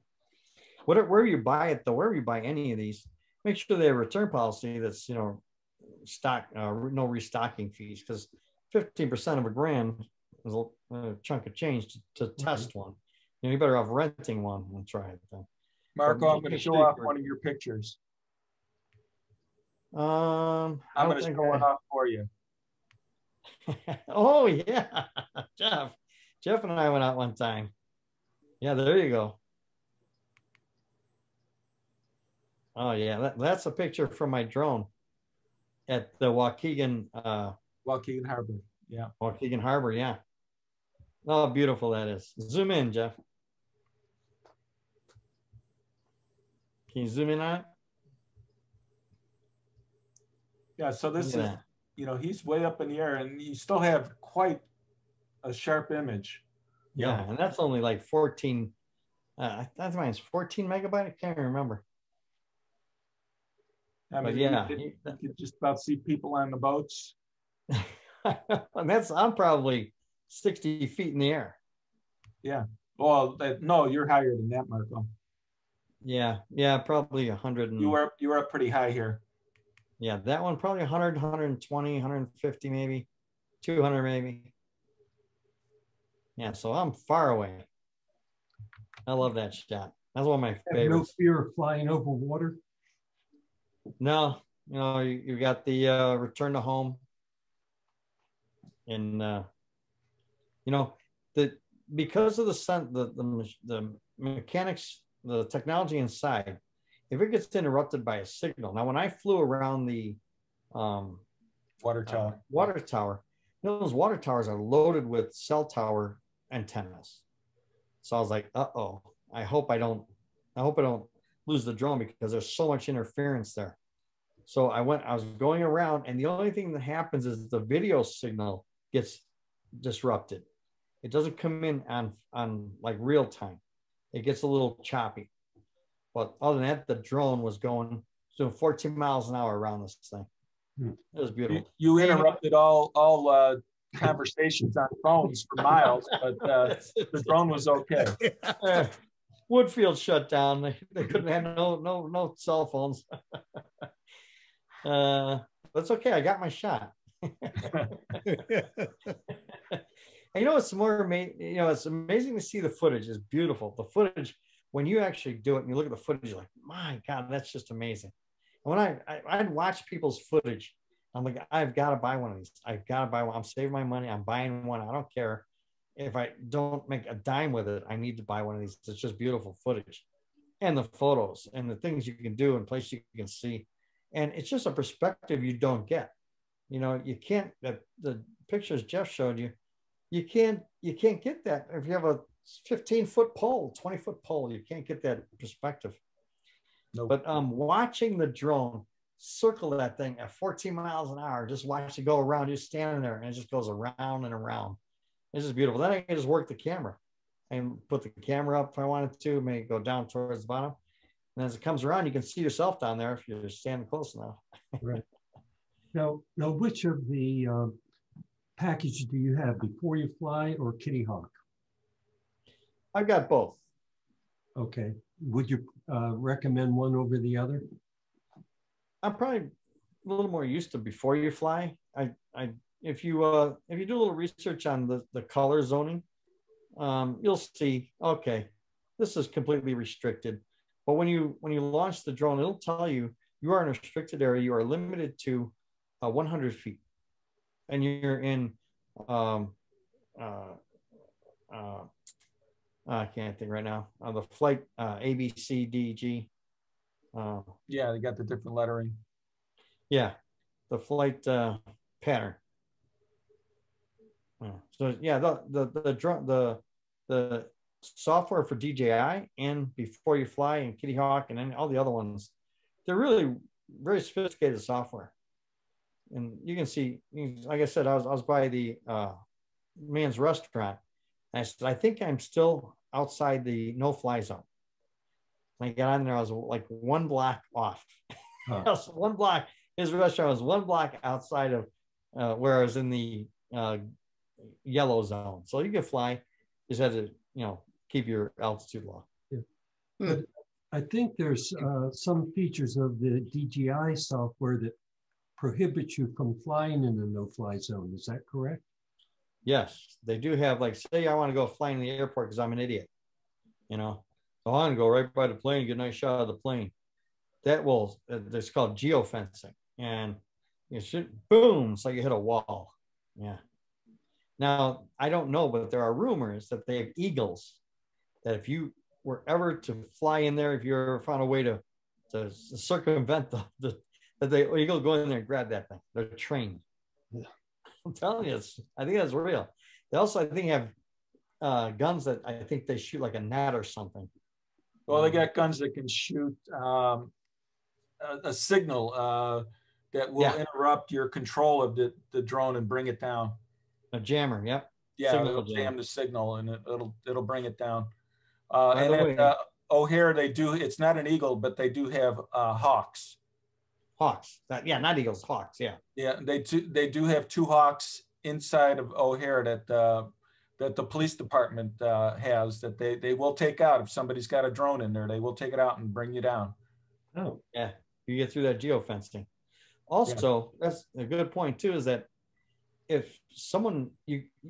Wherever you buy it, though, wherever you buy any of these, make sure they have a return policy that's, stock, no restocking fees, because 15% of $1,000 is a chunk of change to test one. You're better off renting one and try it. Marco, I'm going to show off one of your pictures. I'm going to show it off for you. Oh, yeah. Jeff and I went out one time. Yeah, there you go. Oh, yeah. That's a picture from my drone at the Waukegan Harbor. Yeah. Waukegan Harbor, yeah. Oh, beautiful that is. Zoom in, Jeff. Can you zoom in on it? Yeah, so this is, that. you know, he's way up in the air and you still have quite a sharp image. Yeah, and that's only like 14. That's mine. 14 megabyte. I can't remember. I mean, but yeah, you could just about see people on the boats. And I'm probably 60 feet in the air. Yeah. Well, no, you're higher than that, Marco. Yeah, probably 100. You were up pretty high here. Yeah, that one probably 100, 120, 150 maybe, 200 maybe. Yeah, so I'm far away. I love that shot. That's one of my favorites. No fear of flying over water? No, you know, you got the return to home. And, you know, because of the mechanics, the technology inside, if it gets interrupted by a signal. Now, when I flew around the water tower, you know, those water towers are loaded with cell tower antennas. So I was like, uh-oh, I hope I don't lose the drone because there's so much interference there. So I was going around, and the only thing that happens is the video signal gets disrupted. It doesn't come in on like real time. It gets a little choppy. But other than that, the drone was doing 14 miles an hour around this thing. It was beautiful. You interrupted all conversations on phones for miles, but the drone was okay. Woodfield shut down. They couldn't have no cell phones. That's okay. I got my shot. And you know, it's it's amazing to see the footage. It's beautiful. The footage, when you actually do it and you look at the footage, you're like, my God, that's just amazing. And when I'd watch people's footage, I'm like, I've got to buy one of these. I've got to buy one. I'm saving my money. I'm buying one. I don't care if I don't make a dime with it. I need to buy one of these. It's just beautiful footage, and the photos and the things you can do and places you can see. And it's just a perspective you don't get. You know, you can't, the pictures Jeff showed you, you can't get that. If you have a 15-foot pole, 20-foot pole, you can't get that perspective. Nope. But watching the drone circle that thing at 14 miles an hour, just watch it go around, just standing there, and it just goes around and around. It's just beautiful. Then I can just work the camera and put the camera up if I wanted to, maybe go down towards the bottom. And as it comes around, you can see yourself down there if you're standing close enough. Right. Now, which of the packages do you have, Before You Fly or Kitty Hawk? I've got both. Okay. Would you recommend one over the other? I'm probably a little more used to Before You Fly. If you do a little research on the color zoning, you'll see, okay, this is completely restricted. But when you launch the drone, it'll tell you you are in a restricted area. You are limited to 100 feet, and you're in I can't think right now. The flight A, B, C, D, G. Yeah, they got the different lettering. Yeah, the flight pattern. So yeah, the software for DJI and Before You Fly and Kitty Hawk and then all the other ones, they're really very sophisticated software. And you can see, like I said, I was by the man's restaurant. And I said, I think I'm still outside the no-fly zone. And I got on there, I was like one block off. I was one block. His restaurant was one block outside of where I was in the yellow zone. So you could fly, just had to, keep your altitude low. Yeah. But I think there's some features of the DJI software that prohibit you from flying in the no-fly zone. Is that correct? Yes, they do have, like, say I want to go flying in the airport because I'm an idiot, so I want to go right by the plane, get a nice shot of the plane. That will, it's called geofencing, and you should, boom, so you hit a wall. Yeah. Now, I don't know, but there are rumors that they have eagles, that if you were ever to fly in there, if you ever found a way to circumvent the eagle, go in there and grab that thing. They're trained. Yeah. I'm telling you, I think that's real. They also, I think, have guns that I think they shoot like a net or something. Well, they got guns that can shoot a signal that will interrupt your control of the drone and bring it down. A jammer, yep. Yeah, Signal it'll jammer. jam the signal and it'll bring it down. By the way, O'Hare, they do. It's not an Eagle, but they do have Hawks. Hawks. Yeah, not Eagles. Hawks. Yeah. Yeah, they do have 2 Hawks inside of O'Hare that the police department has, that they will take out if somebody's got a drone in there. They will take it out and bring you down. Oh, yeah. You get through that geofencing. Also, that's a good point too, is that if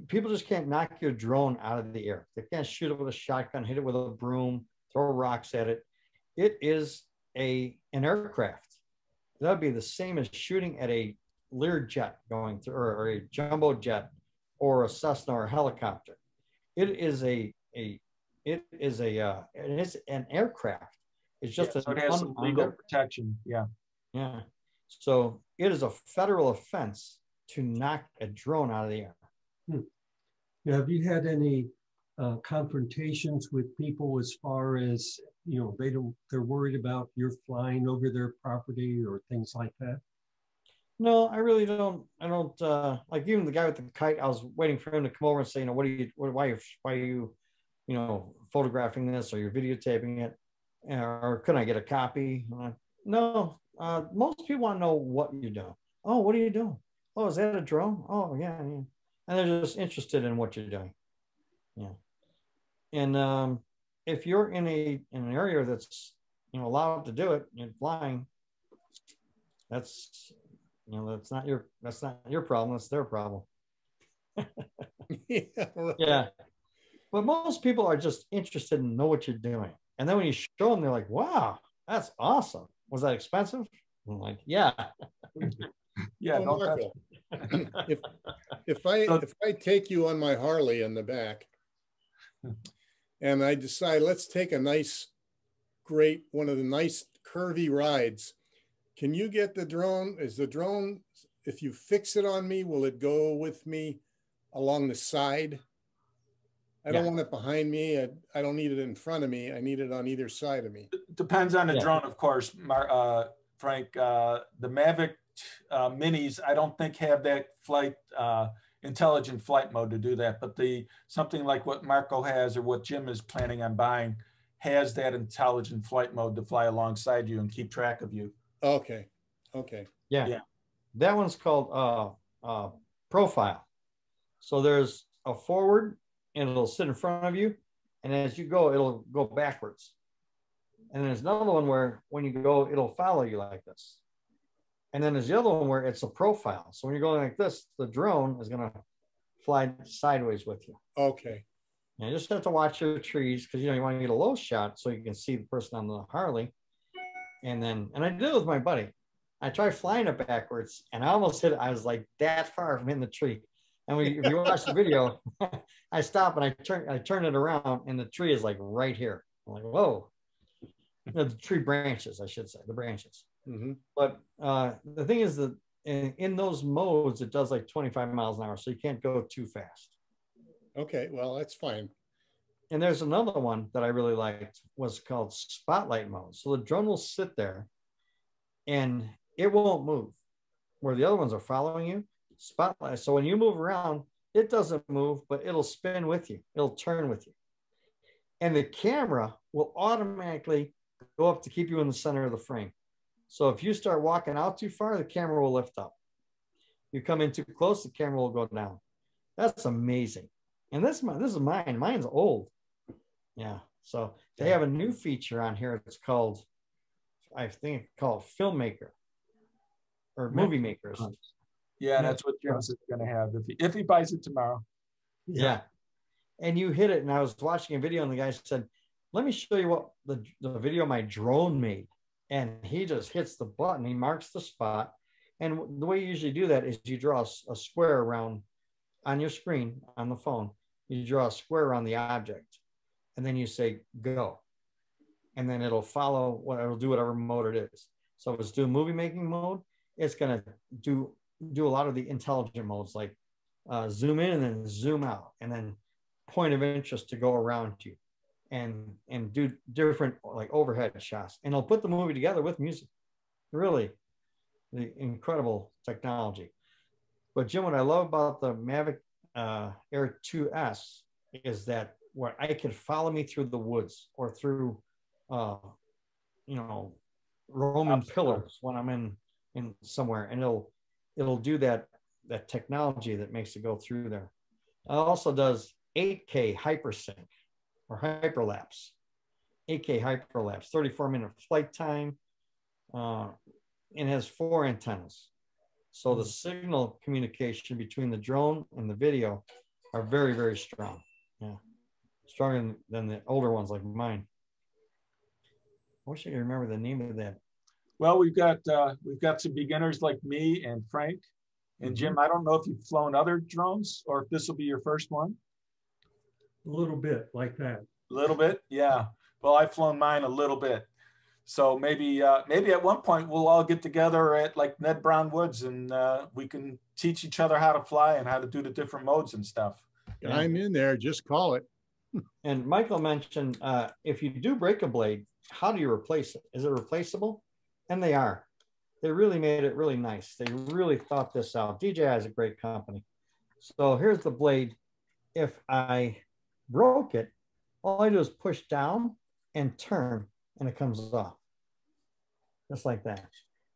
people just can't knock your drone out of the air. They can't shoot it with a shotgun, hit it with a broom, throw rocks at it. It is an aircraft. That would be the same as shooting at a Learjet going through, or a jumbo jet, or a Cessna or a helicopter. It is an aircraft. It's just so it has some legal protection. Yeah. Yeah. So it is a federal offense to knock a drone out of the air. Now, have you had any confrontations with people as far as, they're worried about you're flying over their property or things like that? No, I really don't. I don't like, even the guy with the kite. I was waiting for him to come over and say, why are you, photographing this, or you're videotaping it, or could I get a copy? No, most people want to know what you're doing. Oh, what are you doing? Oh, is that a drone? Oh, yeah. And they're just interested in what you're doing. Yeah. And if you're in an area that's allowed to do it, you're flying. That's not your problem. That's their problem. Yeah. Right. Yeah. But most people are just interested in know what you're doing. And then when you show them, they're like, wow, that's awesome. Was that expensive? I'm like, yeah. Yeah. Oh, Marco, if I take you on my Harley in the back and I decide, let's take one of the nice curvy rides, can you get the drone? Is the drone, if you fix it on me, will it go with me along the side? I don't want it behind me. I don't need it in front of me. I need it on either side of me. Depends on the drone, of course, Frank. The Mavic Minis, I don't think have that intelligent flight mode to do that. But something like what Marco has, or what Jim is planning on buying, has that intelligent flight mode to fly alongside you and keep track of you. Okay. Yeah. That one's called profile. So there's a forward, and it'll sit in front of you, and as you go, it'll go backwards. And there's another one where when you go, it'll follow you like this. And then there's the other one where it's a profile. So when you're going like this, the drone is going to fly sideways with you. Okay. And you just have to watch your trees, because you want to get a low shot so you can see the person on the Harley. And I did it with my buddy. I tried flying it backwards, and I almost hit it. I was like that far from hitting the tree. And if you watch the video, I stop and I turn it around, and the tree is like right here. I'm like, whoa. The tree branches, I should say, the branches. Mm-hmm. But the thing is that in those modes, it does like 25 miles an hour, so you can't go too fast. Okay, well, that's fine. And there's another one that I really liked, was called spotlight mode. So the drone will sit there and it won't move, where the other ones are following you. Spotlight. So when you move around, it doesn't move, but it'll spin with you. It'll turn with you. And the camera will automatically go up to keep you in the center of the frame. So if you start walking out too far, the camera will lift up. You come in too close, the camera will go down. That's amazing. And this is mine. Mine's old. Yeah. So they have a new feature on here. It's called, I think, called Filmmaker or Movie Makers. Yeah, that's what Jim's going to have if he buys it tomorrow. Yeah. And you hit it, and I was watching a video, and the guy said, let me show you what the video my drone made. And he just hits the button. He marks the spot. And the way you usually do that is you draw a square around on your screen on the phone. You draw a square around the object, and then you say go. And then it'll follow it'll do whatever mode it is. So if it's doing movie making mode, it's going to do a lot of the intelligent modes, like zoom in and then zoom out, and then point of interest to go around you, and do different like overhead shots, and it'll put the movie together with music. Really, the incredible technology. But Jim, what I love about the Mavic Air 2S is that where I could follow me through the woods or through, you know, Roman pillars when I'm in somewhere, and it'll do that technology that makes it go through there. It also does 8K hypersync or hyperlapse, 8K hyperlapse, 34-minute flight time, and has 4 antennas. So the signal communication between the drone and the video are very, very strong. Yeah, stronger than the older ones like mine. I wish I could remember the name of that. Well, we've got some beginners like me and Frank and Jim. I don't know if you've flown other drones or if this will be your first one. A little bit like that. A little bit, yeah. Well, I've flown mine a little bit. So maybe at one point we'll all get together at like Ned Brown Woods, and we can teach each other how to fly and how to do the different modes and stuff. Yeah. I'm in there. Just call it. And Michael mentioned if you do break a blade, how do you replace it? Is it replaceable? And they are. They really made it really nice. They really thought this out. DJI is a great company. So here's the blade. If I broke it, all I do is push down and turn, and it comes off. Just like that.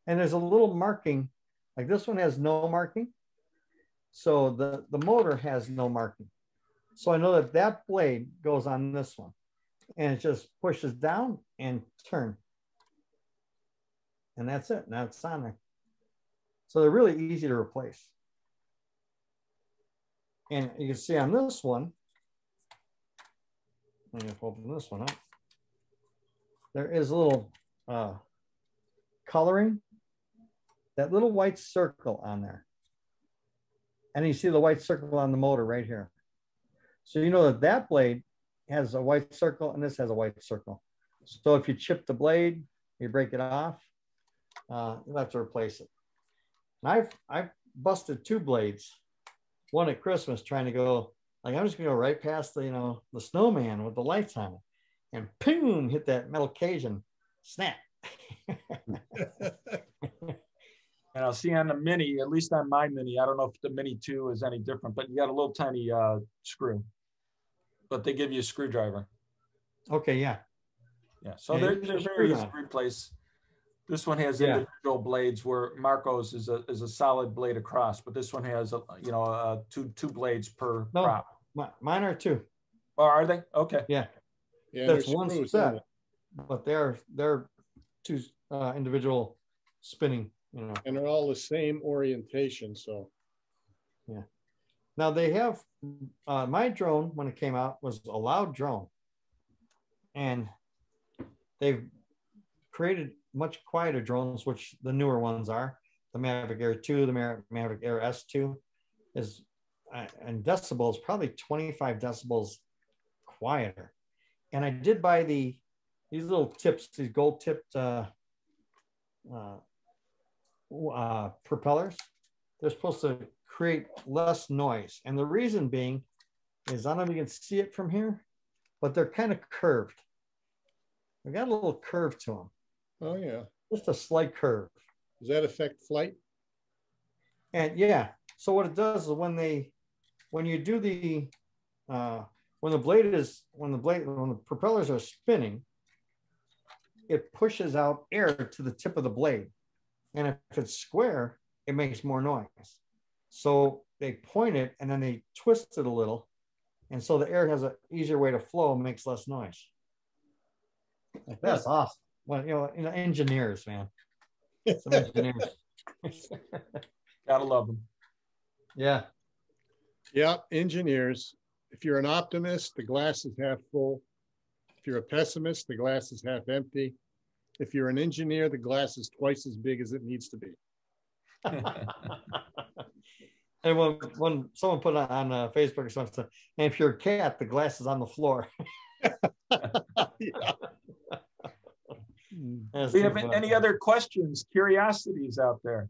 And there's a little marking, like this one has no marking. So the motor has no marking. So I know that that blade goes on this one, and it just pushes down and turn. And that's it. Now it's on there. So they're really easy to replace. And you can see on this one, I'm going to open this one up. There is a little coloring, that little white circle on there. And you see the white circle on the motor right here. So you know that that blade has a white circle and this has a white circle. So if you chip the blade, you break it off, you'll have to replace it. And I've busted 2 blades, one at Christmas trying to go, like I'm just gonna go right past the, you know, the snowman with the lights on it, and ping, hit that metal cage and snap. And I'll see on the Mini, at least on my Mini, I don't know if the Mini 2 is any different, but you got a little tiny screw, but they give you a screwdriver. Okay, yeah. Yeah, so they're very easy to replace. This one has individual blades, where Marco's is a solid blade across, but this one has two blades per prop. Mine are 2. Oh, are they? Okay. Yeah. That's one set, but they're 2 individual spinning. You know. And they're all the same orientation. So. Yeah. Now they have my drone when it came out was a loud drone, and they've created much quieter drones, which the newer ones are. The Mavic Air 2, the Mavic Air S2 is, and decibels, probably 25 decibels quieter. And I did buy these little tips, these gold tipped propellers. They're supposed to create less noise. And the reason being is, I don't know if you can see it from here, but they're kind of curved. They got a little curve to them. Oh yeah. Just a slight curve. Does that affect flight? And yeah, so what it does is when the propellers are spinning, it pushes out air to the tip of the blade. And if it's square, it makes more noise. So they point it and then they twist it a little. And so the air has an easier way to flow and makes less noise. Like, that's awesome. Well, engineers, man. Some engineers. Gotta love them. Yeah. Yeah, engineers. If you're an optimist, the glass is half full. If you're a pessimist, the glass is half empty. If you're an engineer, the glass is twice as big as it needs to be. And when someone put it on Facebook or something, and if you're a cat, the glass is on the floor. Yeah. Do you have any other questions, curiosities out there?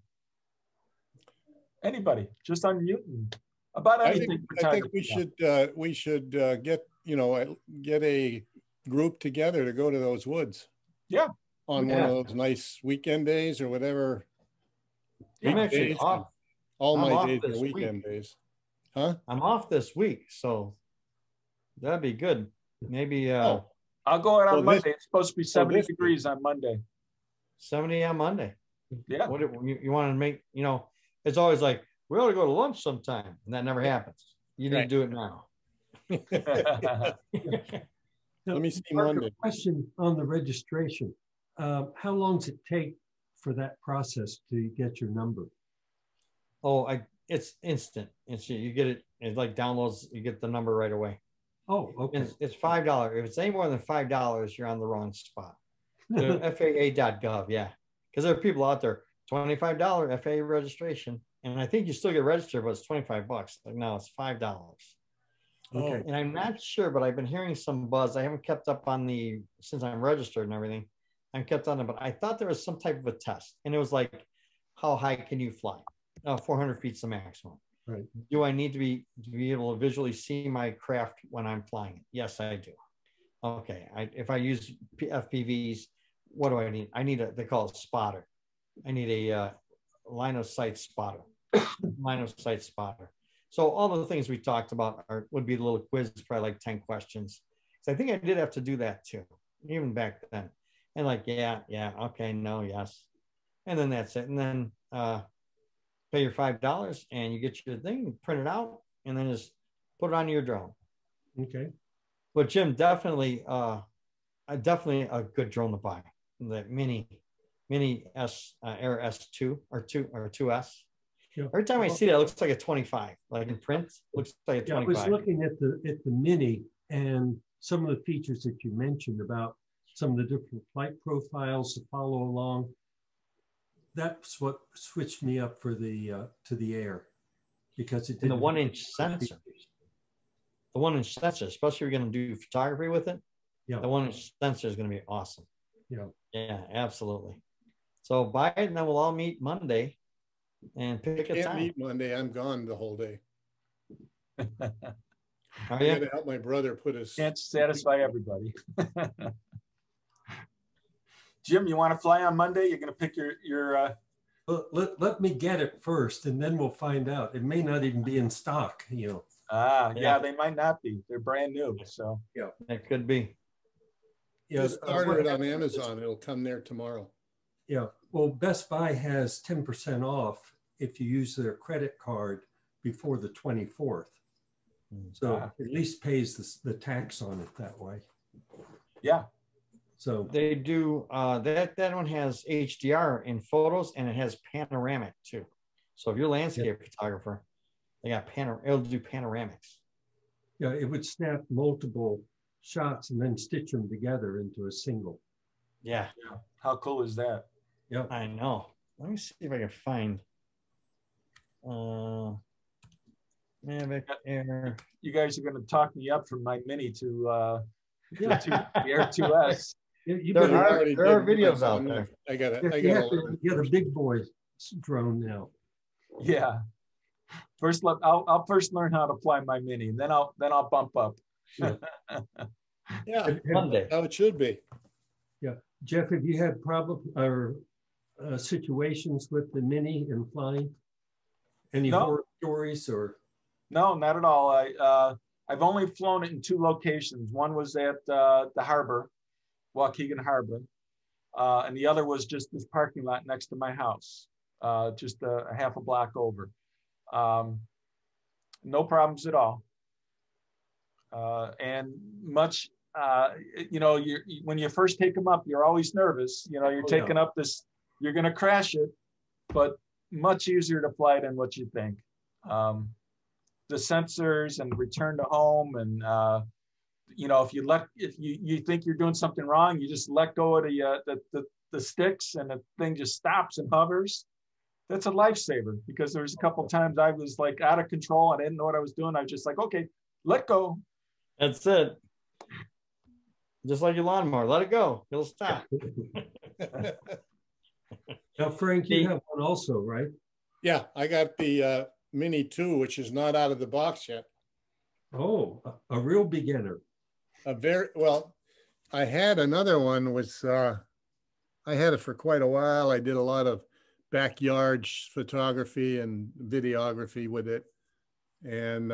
Anybody? Just unmute and about I anything. think we should get a group together to go to those woods. Yeah. On one of those nice weekend days or whatever. I'm actually Days, off. all I'm my off days are this weekend week. days. Huh? I'm off this week, so that'd be good. Maybe I'll go out on well, Monday. It's supposed to be 70 this degrees on Monday. 70 on Monday. Yeah. What you want to make, it's always like, we ought to go to lunch sometime, and that never happens. You need to do it now. Let me see Mark, Monday. a question on the registration. How long does it take for that process to get your number? Oh, it's instant. You get it. It like downloads. You get the number right away. Oh, okay. It's $5. If it's any more than $5, you're on the wrong spot. FAA.gov, yeah, because there are people out there. $25 FAA registration, and I think you still get registered, but it's $25. Like no, it's $5. Okay. And I'm not sure, but I've been hearing some buzz. I haven't kept up on since I'm registered and everything. I'm kept on it, but I thought there was some type of a test, and it was like, how high can you fly? 400 feet's the maximum. Right. Do I need to be able to visually see my craft when I'm flying it? Yes, I do. Okay. If I use FPVs, what do I need? They call it spotter. I need a line of sight spotter. Line of sight spotter. So all the things we talked about would be a little quiz, probably like 10 questions. So I think I did have to do that too, even back then. And like, yeah, okay, no, yes. And then that's it. And then pay your $5 and you get your thing, print it out, and then just put it on your drone. Okay. But Jim, definitely a good drone to buy. The mini Air S2 or 2S. Yeah. Every time I see that, it looks like a 25. Like in print, looks like a 25. I was looking at the mini and some of the features that you mentioned about some of the different flight profiles to follow along. That's what switched me up for the to the Air, because it did the 1-inch sensor. The 1-inch sensor, especially if you're going to do photography with it. Yeah. The 1-inch sensor is going to be awesome. Yeah. Yeah, absolutely. So buy it, and then we'll all meet Monday and pick a time. Can't meet Monday. I'm gone the whole day. Are I'm you? going to help my brother put his. Can't satisfy everybody. Jim, you want to fly on Monday? You're going to pick your let me get it first, and then we'll find out. It may not even be in stock, yeah, they might not be. They're brand new, so yeah, That could be. Yeah, Just order it on Amazon. It'll come there tomorrow. Yeah. Well, Best Buy has 10% off if you use their credit card before the 24th. So at least pays the tax on it that way. Yeah. So they do that one has HDR in photos, and it has panoramic too. So if you're a landscape photographer, they got it'll do panoramics. Yeah, it would snap multiple shots and then stitch them together into a single. Yeah. How cool is that? Yeah, I know. Let me see if I can find Mavic Air. You guys are going to talk me up from my Mini to the Air 2S. There are videos out there. I got it. You got a big boy drone now. Yeah. I'll first learn how to fly my Mini, and then I'll bump up. Yeah, Monday. how it should be. Yeah, Jeff, have you had situations with the Mini and flying? Any horror stories or? No, not at all. I've only flown it in 2 locations. One was at the harbor, Waukegan Harbor, and the other was just this parking lot next to my house, just a half a block over. No problems at all. And much, when you first take them up, you're always nervous. You're taking up this, you're going to crash it, but much easier to fly than what you think. The sensors and return to home, and if you think you're doing something wrong, you just let go of the sticks, and the thing just stops and hovers. That's a lifesaver, because there was a couple of times I was like out of control. I didn't know what I was doing. I was just like, okay, let go. That's it. Just like your lawnmower, let it go. It'll stop. Now, Frank, you have one also, right? Yeah, I got the Mini 2, which is not out of the box yet. Oh, a real beginner. Well, I had another one I had it for quite a while. I did a lot of backyard photography and videography with it. And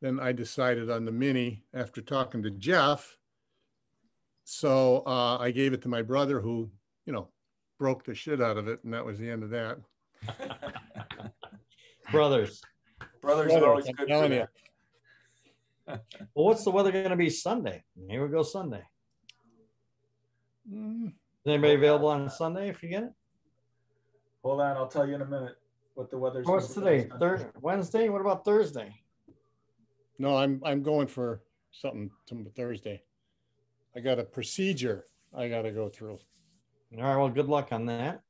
then I decided on the Mini after talking to Jeff. So I gave it to my brother who, broke the shit out of it. And that was the end of that. Brothers are always good for that. Well, what's the weather going to be Sunday? Here we go Sunday. Is anybody available on Sunday if you get it? Hold on, I'll tell you in a minute what the weather's. What's today? Wednesday? What about Thursday? No, I'm going for something Thursday. I got a procedure I got to go through. All right, well, good luck on that.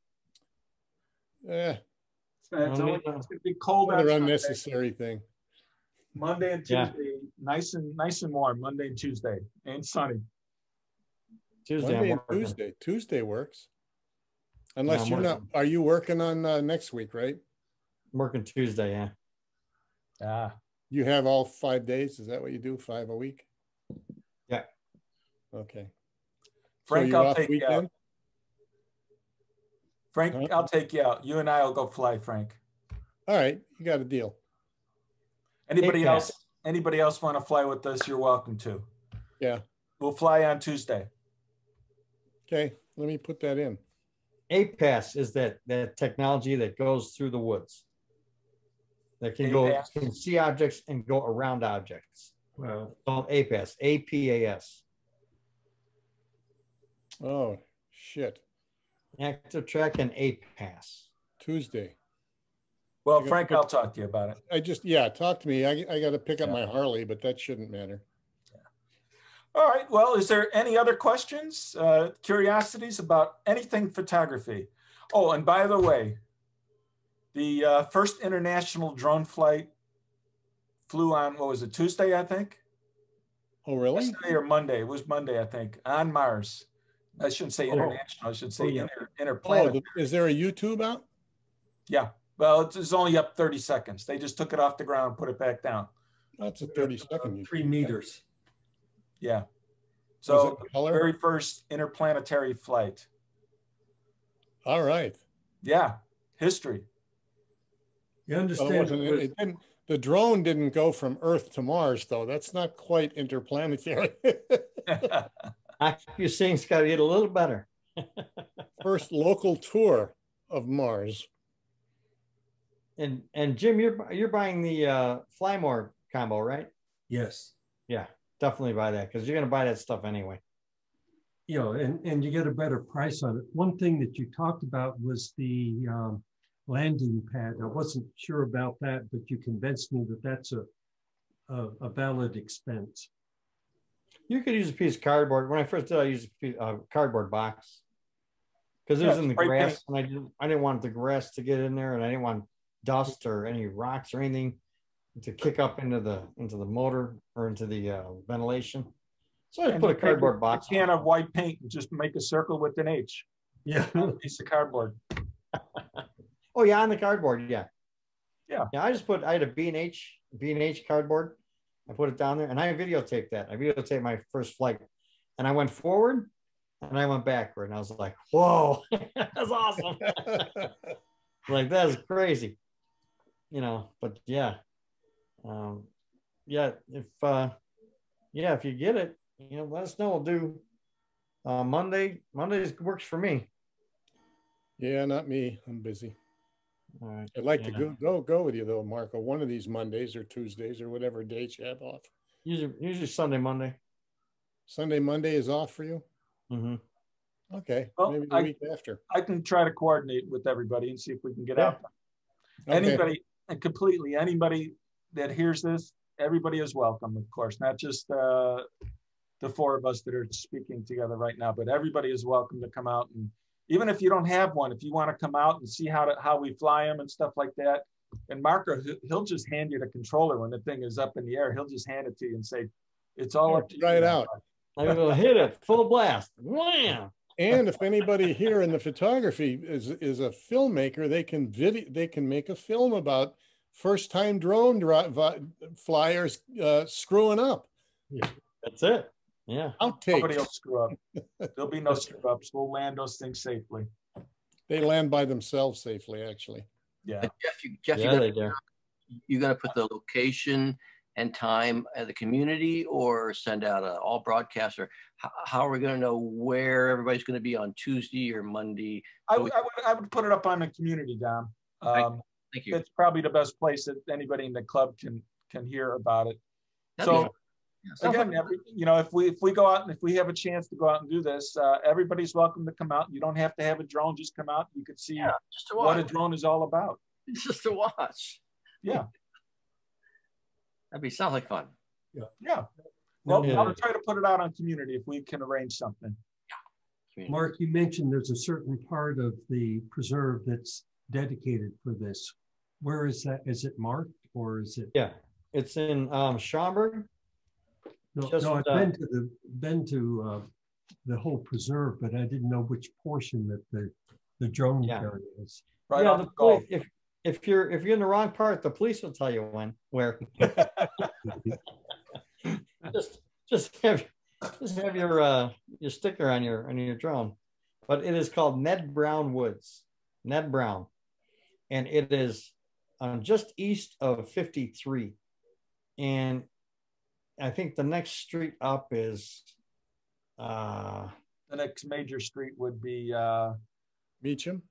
Yeah. It's going to be cold. Another unnecessary thing. Monday and Tuesday, nice and warm. Monday and Tuesday, and sunny. Monday and Tuesday. Tuesday works. Unless you're not. Are you working on next week, right? I'm working Tuesday, yeah. You have all 5 days? Is that what you do? 5 a week? Yeah. Okay. Frank, so I'll take you out. Frank, I'll take you out. You and I will go fly, Frank. All right. You got a deal. Anybody else want to fly with us? You're welcome to. Yeah. We'll fly on Tuesday. Okay. Let me put that in. APAS is that technology that goes through the woods. That can see objects and go around objects. Well, called APAS, APAS. Oh, shit. Active Track and APAS. Tuesday. Well, Frank, I'll talk to you about it. Talk to me. I got to pick up my Harley, but that shouldn't matter. Yeah. All right. Well, is there any other questions, curiosities about anything photography? Oh, and by the way, the first international drone flight flew on, what was it, Tuesday, I think? Oh, really? Yesterday or Monday. It was Monday, I think, on Mars. I shouldn't say international. I should say interplanetary. Is there a YouTube out? Yeah. Well, it's only up 30 seconds. They just took it off the ground and put it back down. That's a 30-second. 3 meters. Yeah. So very first interplanetary flight. All right. Yeah. History. You understand? The drone didn't go from Earth to Mars, though. That's not quite interplanetary. AccuSync's got to get a little better. First local tour of Mars. And Jim, you're buying the Fly More combo, right? Yes. Yeah, definitely buy that because you're going to buy that stuff anyway. And you get a better price on it. One thing that you talked about was the landing pad. I wasn't sure about that, but you convinced me that that's a valid expense. You could use a piece of cardboard. When I first did, I used a cardboard box because it was in the grass, and I didn't want the grass to get in there, and I didn't want dust or any rocks or anything to kick up into the motor or into the ventilation. So I put a cardboard box. A can of white paint and just make a circle with an H. Yeah, a piece of cardboard. Oh yeah, on the cardboard, yeah. Yeah. I had a B&H cardboard. I put it down there and I videotaped that. I videotaped my first flight and I went forward and I went backward and I was like, whoa, that's awesome. Like, that is crazy, but yeah. If you get it, let us know. We'll do Monday. Mondays works for me. Yeah, not me. I'm busy. All right. I'd like to go with you though, Marco. One of these Mondays or Tuesdays or whatever dates you have off. Usually Sunday, Monday. Sunday, Monday is off for you? Mm-hmm. Okay. Well, maybe the week after. I can try to coordinate with everybody and see if we can get out. Okay. Anybody that hears this, everybody is welcome, of course, not just the 4 of us that are speaking together right now, but everybody is welcome to come out. And even if you don't have one, if you want to come out and see how we fly them and stuff like that, and Marco, he'll just hand you the controller when the thing is up in the air. He'll just hand it to you and say, it's all up to you. Try it out. I'm going to hit it full blast. Wham! And if anybody here in the photography is a filmmaker, they can make a film about first-time drone flyers screwing up. That's it. Yeah. Nobody Outtakes. will screw up. There'll be no screw ups. We'll land those things safely. They land by themselves safely, actually. Yeah. But Jeff, you're gonna put the location and time at the community, or send out an all broadcaster? How are we gonna know where everybody's gonna be on Tuesday or Monday? I would put it up on the community, Dom. Thank you. It's probably the best place that anybody in the club can hear about it. That'd So again, if we go out and if we have a chance to go out and do this, everybody's welcome to come out. You don't have to have a drone; just come out. You could see what a drone is all about. Just to watch. Yeah, Sounds like fun. yeah. Well, I'll try to put it out on community if we can arrange something. Mark, you mentioned there's a certain part of the preserve that's dedicated for this. Where is that? Is it marked or is it? Yeah, it's in Schaumburg. No, Just, I've been to the whole preserve, but I didn't know which portion that the drone area is. Right yeah, on the Gulf. if you're in the wrong part, the police will tell you where. just have your sticker on your drone. But it is called Ned Brown Woods. Ned Brown. And it is just east of 53. And I think the next street up is the next major street would be Beecham?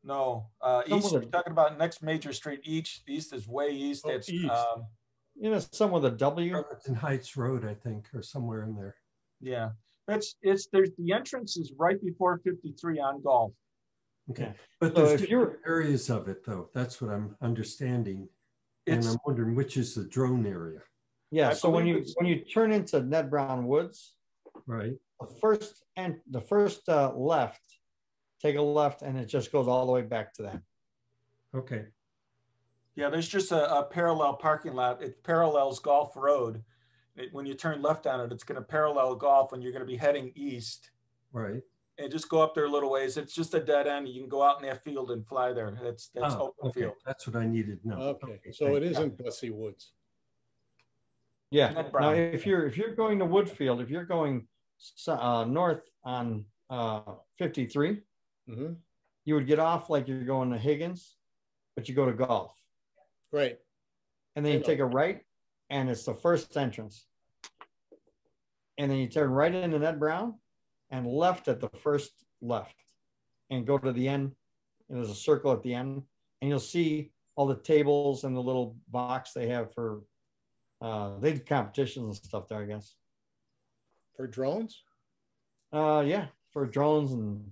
No, east. We're talking about next major street. East is way east. Oh, it's east. Some with a W. Arlington Heights Road, I think, or somewhere in there. Yeah, there's the entrance is right before 53 on Gulf. Okay, Yeah. but So there's if you're areas of it though. That's what I'm understanding, and I'm wondering which is the drone area. Yeah, so when you turn into Ned Brown Woods, right, the first left, take a left, and it just goes all the way back to that. Okay. Yeah, there's just a parallel parking lot. It parallels Gulf Road. When you turn left on it, it's going to parallel Gulf, and you're going to be heading east. Right. And just go up there a little ways. It's just a dead end. You can go out in that field and fly there. That's open field. That's what I needed to know. Okay, so it isn't Bussy Woods. Yeah. Now, if you're going to Woodfield, if you're going north on 53, you would get off like you're going to Higgins, but you go to Gulf. Right. And then you take a right, and it's the first entrance. And then you turn right into Ned Brown and left at the first left and go to the end. And there's a circle at the end, and you'll see all the tables and the little box they have for they do competitions and stuff there, I guess. For drones? Yeah, for drones and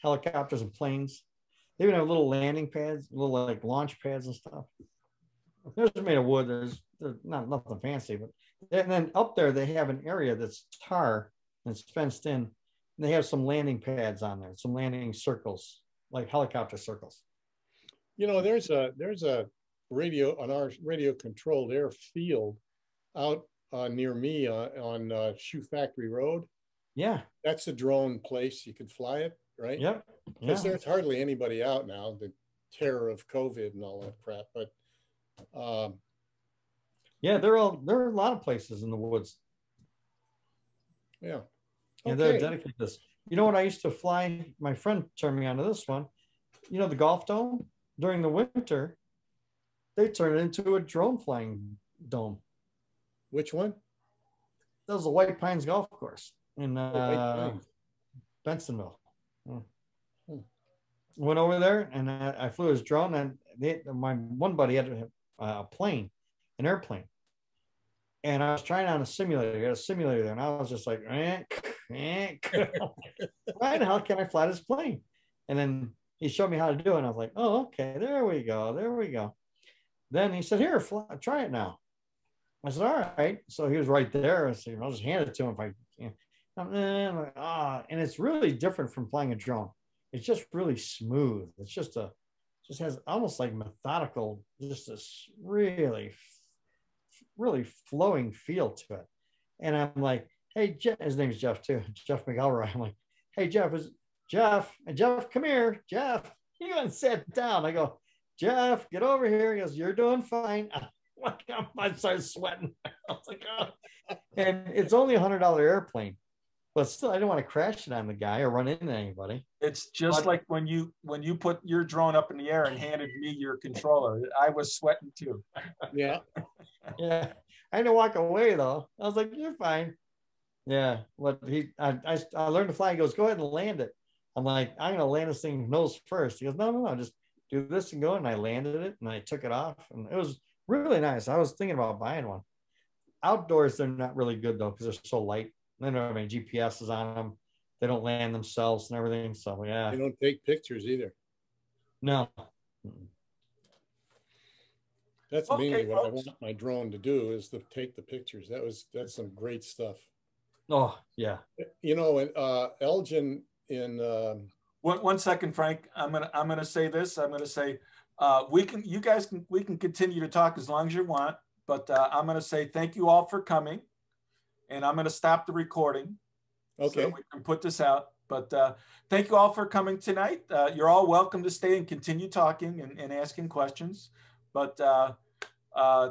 helicopters and planes. They even have little landing pads, little like launch pads and stuff. They're made of wood. There's not nothing fancy, but and then up there they have an area that's tar and it's fenced in. And they have some landing pads on there, some landing circles, like helicopter circles. You know, there's a radio on our radio controlled airfield out near me on Shoe Factory Road. Yeah, that's a drone place. You could fly it, right? Yep. Because there's hardly anybody out now. The terror of COVID and all that crap, but. Yeah, there are a lot of places in the woods. Yeah. Okay. And they're dedicated to this. You know what I used to fly? My friend turned me onto this one. You know the golf dome? During the winter, they turn it into a drone flying dome. Which one? That was the White Pines Golf Course in Bensonville. Went over there and I flew his drone, and my one buddy had a plane, an airplane. And I was trying on a simulator. He had a simulator there, and I was just like, why the hell can I fly this plane? And then he showed me how to do it, and I was like, oh, okay, there we go. Then he said, here, try it now. I said, all right. So he was right there. I said, I'll just hand it to him if I can. I'm like, and it's really different from flying a drone. It's just really smooth. It's just has almost like methodical, just this really flowing feel to it. And I'm like, hey, Jeff, his name's Jeff too, Jeff McElroy. I'm like, hey, Jeff, come here, Jeff. He went and sat down. I go, Jeff, get over here. He goes, you're doing fine. I started sweating. I was like, oh. And it's only $100 airplane, but still, I didn't want to crash it on the guy or run into anybody. It's just like when you put your drone up in the air and handed me your controller. I was sweating too. Yeah. Yeah. I had to walk away though. I was like, you're fine. Yeah. But I learned to fly. He goes, go ahead and land it. I'm like, I'm going to land this thing nose first. He goes, no, just do this and go. And I landed it and I took it off. And it was really nice. I was thinking about buying one. Outdoors, they're not really good though, because they're so light. They don't have any GPSs on them. They don't land themselves and everything. So yeah. They don't take pictures either. No. That's mainly what I want my drone to do, is to take the pictures. That's some great stuff. Oh yeah. You know, Elgin in one second, Frank. I'm gonna say this. I'm gonna say we can continue to talk as long as you want, but I'm gonna say thank you all for coming, and I'm gonna stop the recording. Okay. So we can put this out. But thank you all for coming tonight. You're all welcome to stay and continue talking and asking questions. But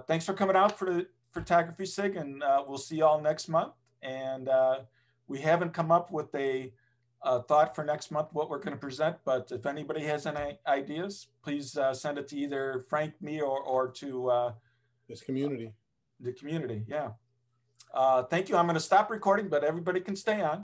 thanks for coming out for the Photography SIG, and we'll see you all next month. And we haven't come up with a thought for next month what we're going to present, but if anybody has any ideas, please send it to either Frank, me, or to this community. The community. Yeah. Thank you. I'm going to stop recording, but everybody can stay on.